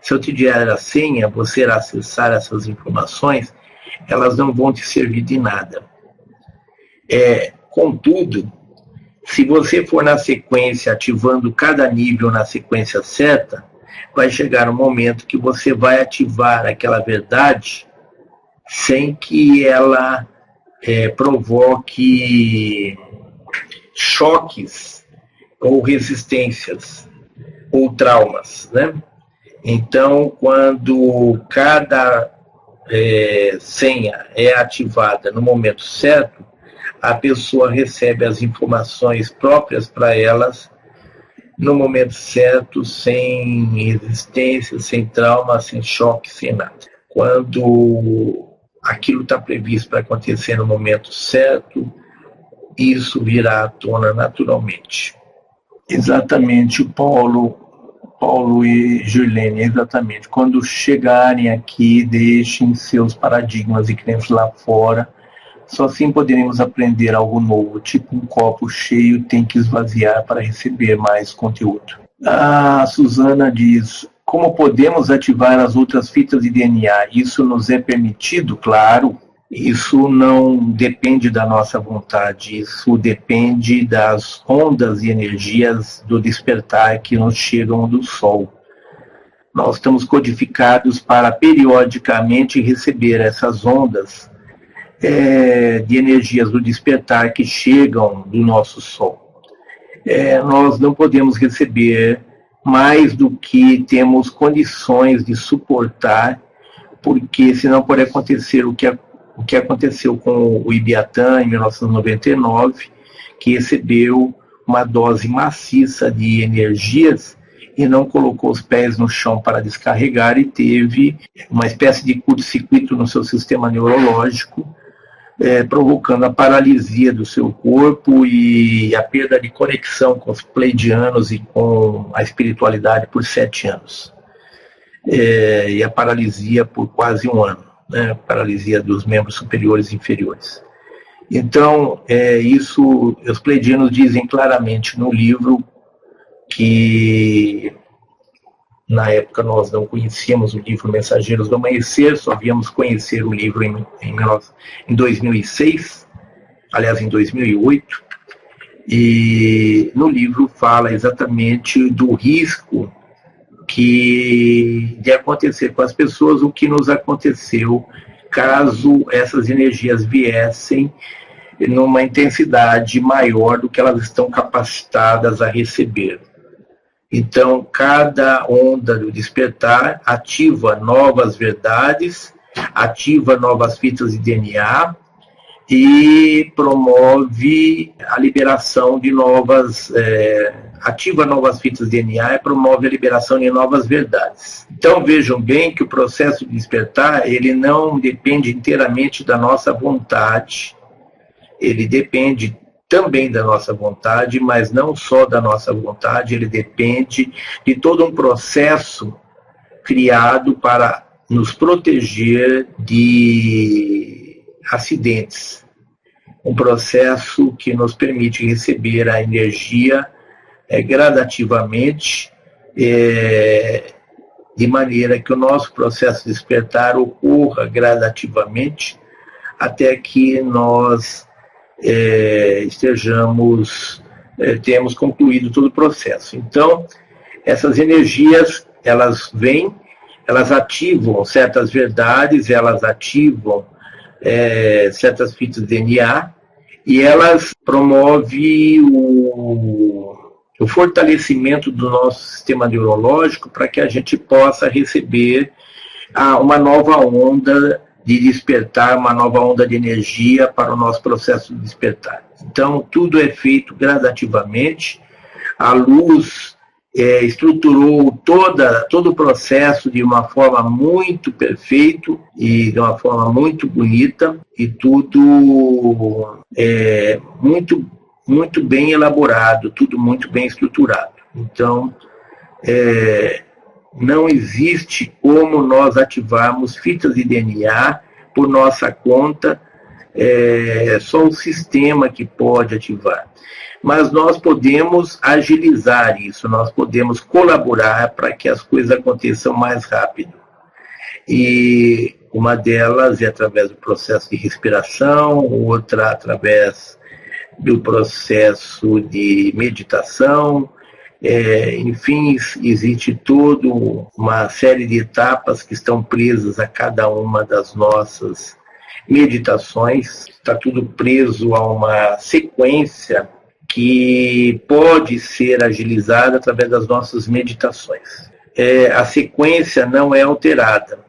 Speaker 1: se eu te der a senha, você irá acessar essas informações, elas não vão te servir de nada. Contudo, se você for na sequência, ativando cada nível na sequência certa, vai chegar um momento que você vai ativar aquela verdade sem que ela provoque choques ou resistências ou traumas, né? Então, quando cada senha é ativada no momento certo, a pessoa recebe as informações próprias para elas no momento certo, sem resistência, sem trauma, sem choque, sem nada. Quando aquilo está previsto para acontecer no momento certo, isso virá à tona naturalmente. Exatamente, Paulo e Juliane, exatamente. Quando chegarem aqui, deixem seus paradigmas e crenças lá fora. Só assim poderemos aprender algo novo, tipo um copo cheio tem que esvaziar para receber mais conteúdo. A Suzana diz, como podemos ativar as outras fitas de DNA? Isso nos é permitido? Claro, isso não depende da nossa vontade, isso depende das ondas e energias do despertar que nos chegam do Sol. Nós estamos codificados para periodicamente receber essas ondas de energias do despertar que chegam do nosso Sol. Nós não podemos receber mais do que temos condições de suportar, porque senão pode acontecer o que aconteceu com o Ibiatã em 1999, que recebeu uma dose maciça de energias e não colocou os pés no chão para descarregar e teve uma espécie de curto-circuito no seu sistema neurológico, provocando a paralisia do seu corpo e a perda de conexão com os pleidianos e com a espiritualidade por 7 anos. E a paralisia por quase 1 ano, né? Paralisia dos membros superiores e inferiores. Então, isso os pleidianos dizem claramente no livro que na época nós não conhecíamos o livro Mensageiros do Amanhecer, só viemos conhecer o livro em 2006, aliás, em 2008, e no livro fala exatamente do risco de acontecer com as pessoas o que nos aconteceu caso essas energias viessem numa intensidade maior do que elas estão capacitadas a receber. Então, cada onda do despertar ativa novas verdades, ativa novas fitas de DNA e promove a liberação de ativa novas fitas de DNA e promove a liberação de novas verdades. Então, vejam bem que o processo de despertar, ele não depende inteiramente da nossa vontade, ele depende também da nossa vontade, mas não só da nossa vontade, ele depende de todo um processo criado para nos proteger de acidentes. Um processo que nos permite receber a energia gradativamente, de maneira que o nosso processo de despertar ocorra gradativamente até que nós temos concluído todo o processo. Então, essas energias, elas vêm, elas ativam certas verdades, elas ativam certas fitas de DNA e elas promovem o fortalecimento do nosso sistema neurológico para que a gente possa receber uma nova onda de despertar, uma nova onda de energia para o nosso processo de despertar. Então, tudo é feito gradativamente. A luz estruturou todo o processo de uma forma muito perfeita e de uma forma muito bonita, e tudo muito, muito bem elaborado, tudo muito bem estruturado. Então, não existe como nós ativarmos fitas de DNA por nossa conta, só o sistema que pode ativar. Mas nós podemos agilizar isso, nós podemos colaborar para que as coisas aconteçam mais rápido. E uma delas é através do processo de respiração, outra através do processo de meditação. Enfim, existe toda uma série de etapas que estão presas a cada uma das nossas meditações. Está tudo preso a uma sequência que pode ser agilizada através das nossas meditações. A sequência não é alterada.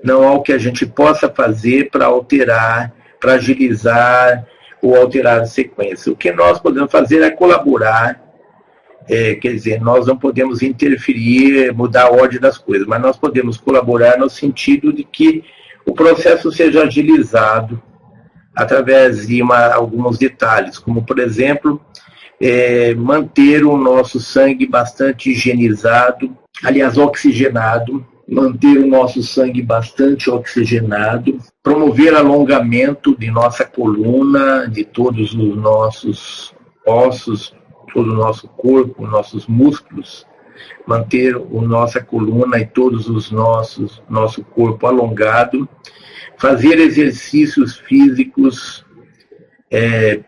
Speaker 1: Não há o que a gente possa fazer para alterar, para agilizar ou alterar a sequência. O que nós podemos fazer é colaborar. Quer dizer, nós não podemos interferir, mudar a ordem das coisas, mas nós podemos colaborar no sentido de que o processo seja agilizado através de alguns detalhes, como, por exemplo, manter o nosso sangue bastante higienizado, aliás, oxigenado, manter o nosso sangue bastante oxigenado, promover alongamento de nossa coluna, de todos os nossos ossos, todo o nosso corpo, nossos músculos, manter a nossa coluna e todos os nosso corpo alongado, fazer exercícios físicos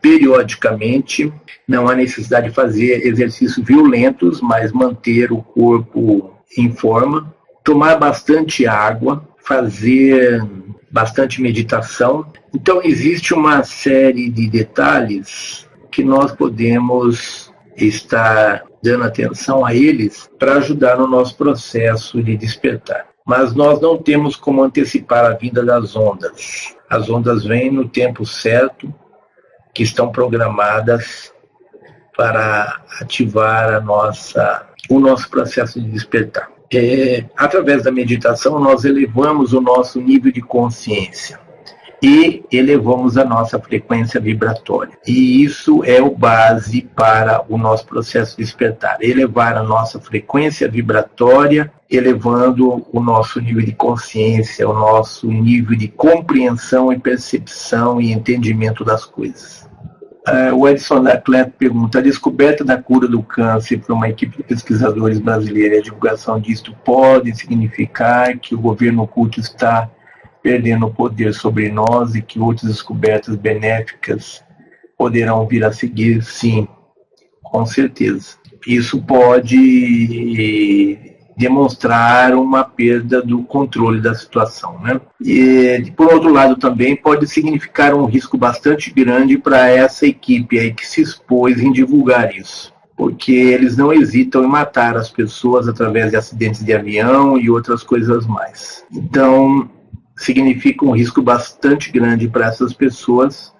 Speaker 1: periodicamente, não há necessidade de fazer exercícios violentos, mas manter o corpo em forma, tomar bastante água, fazer bastante meditação. Então existe uma série de detalhes que nós podemos estar dando atenção a eles para ajudar no nosso processo de despertar. Mas nós não temos como antecipar a vinda das ondas. As ondas vêm no tempo certo, que estão programadas para ativar o nosso processo de despertar. Através da meditação, nós elevamos o nosso nível de consciência e elevamos a nossa frequência vibratória. E isso é o base para o nosso processo de despertar. Elevar a nossa frequência vibratória, elevando o nosso nível de consciência, o nosso nível de compreensão e percepção e entendimento das coisas. O Edson Anacleto pergunta: a descoberta da cura do câncer por uma equipe de pesquisadores brasileira e a divulgação disto pode significar que o governo oculto está perdendo o poder sobre nós e que outras descobertas benéficas poderão vir a seguir? Sim, com certeza. Isso pode demonstrar uma perda do controle da situação, né? E, por outro lado, também pode significar um risco bastante grande para essa equipe aí que se expôs em divulgar isso, porque eles não hesitam em matar as pessoas através de acidentes de avião e outras coisas mais. Então, significa um risco bastante grande para essas pessoas,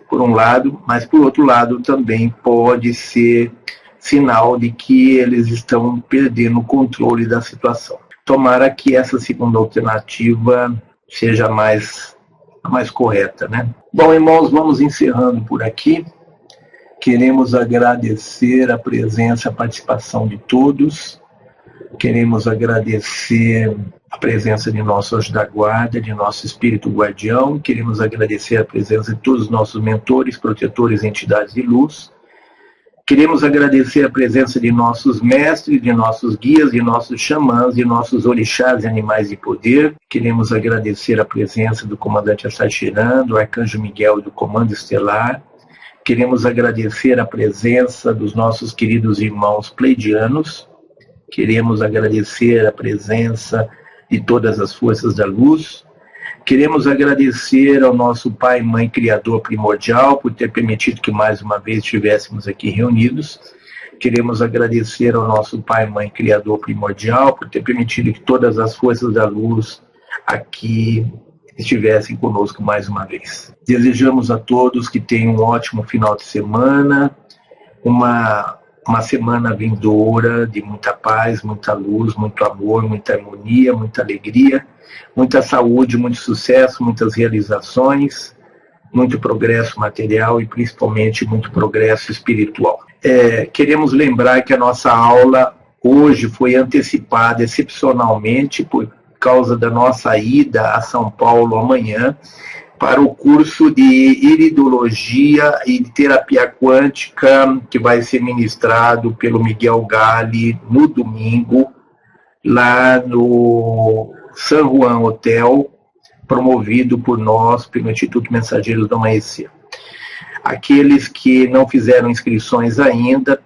Speaker 1: por um lado, mas por outro lado também pode ser sinal de que eles estão perdendo o controle da situação. Tomara que essa segunda alternativa seja a mais correta, né? Bom, irmãos, vamos encerrando por aqui. Queremos agradecer a presença, a participação de todos. Queremos agradecer a presença de nosso anjo da guarda, de nosso espírito guardião. Queremos agradecer a presença de todos os nossos mentores, protetores e entidades de luz. Queremos agradecer a presença de nossos mestres, de nossos guias, de nossos xamãs, de nossos orixás e animais de poder. Queremos agradecer a presença do comandante Astachiran, do arcanjo Miguel e do comando estelar. Queremos agradecer a presença dos nossos queridos irmãos pleidianos. Queremos agradecer a presença de todas as forças da luz. Queremos agradecer ao nosso Pai, Mãe, Criador primordial por ter permitido que mais uma vez estivéssemos aqui reunidos. Queremos agradecer ao nosso Pai, Mãe, Criador primordial por ter permitido que todas as forças da luz aqui estivessem conosco mais uma vez. Desejamos a todos que tenham um ótimo final de semana, uma semana vindoura de muita paz, muita luz, muito amor, muita harmonia, muita alegria, muita saúde, muito sucesso, muitas realizações, muito progresso material e principalmente muito progresso espiritual. Queremos lembrar que a nossa aula hoje foi antecipada excepcionalmente por causa da nossa ida a São Paulo amanhã para o curso de iridologia e de terapia quântica que vai ser ministrado pelo Miguel Galli no domingo, lá no San Juan Hotel, promovido por nós, pelo Instituto Mensageiros do Amanhecer. Aqueles que não fizeram inscrições ainda,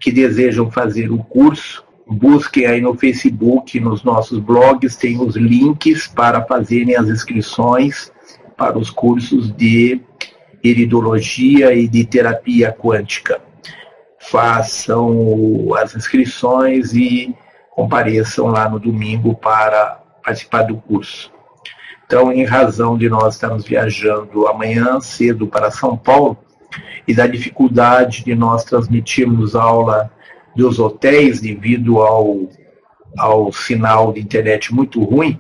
Speaker 1: que desejam fazer o curso, busquem aí no Facebook, nos nossos blogs, tem os links para fazerem as inscrições para os cursos de iridologia e de terapia quântica. Façam as inscrições e compareçam lá no domingo para participar do curso. Então, em razão de nós estarmos viajando amanhã cedo para São Paulo e da dificuldade de nós transmitirmos aula dos hotéis devido ao sinal de internet muito ruim,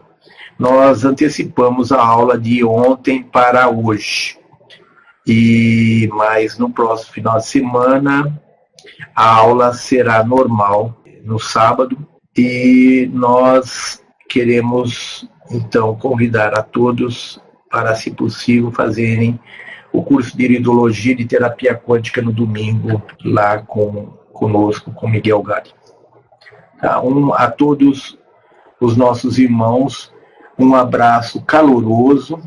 Speaker 1: nós antecipamos a aula de ontem para hoje. Mas no próximo final de semana a aula será normal no sábado e nós queremos então convidar a todos para, se possível, fazerem o curso de iridologia e de terapia quântica no domingo lá conosco, com Miguel Gari. Tá? A todos os nossos irmãos, um abraço caloroso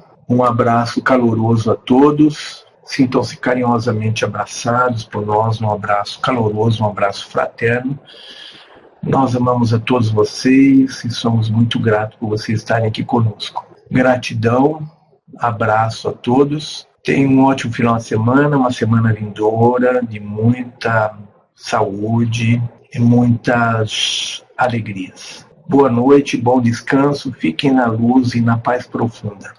Speaker 1: a todos. Sintam-se carinhosamente abraçados por nós, um abraço caloroso, um abraço fraterno. Nós amamos a todos vocês e somos muito gratos por vocês estarem aqui conosco. Gratidão, abraço a todos. Tenham um ótimo final de semana, uma semana vindoura de muita saúde e muitas alegrias. Boa noite, bom descanso, fiquem na luz e na paz profunda.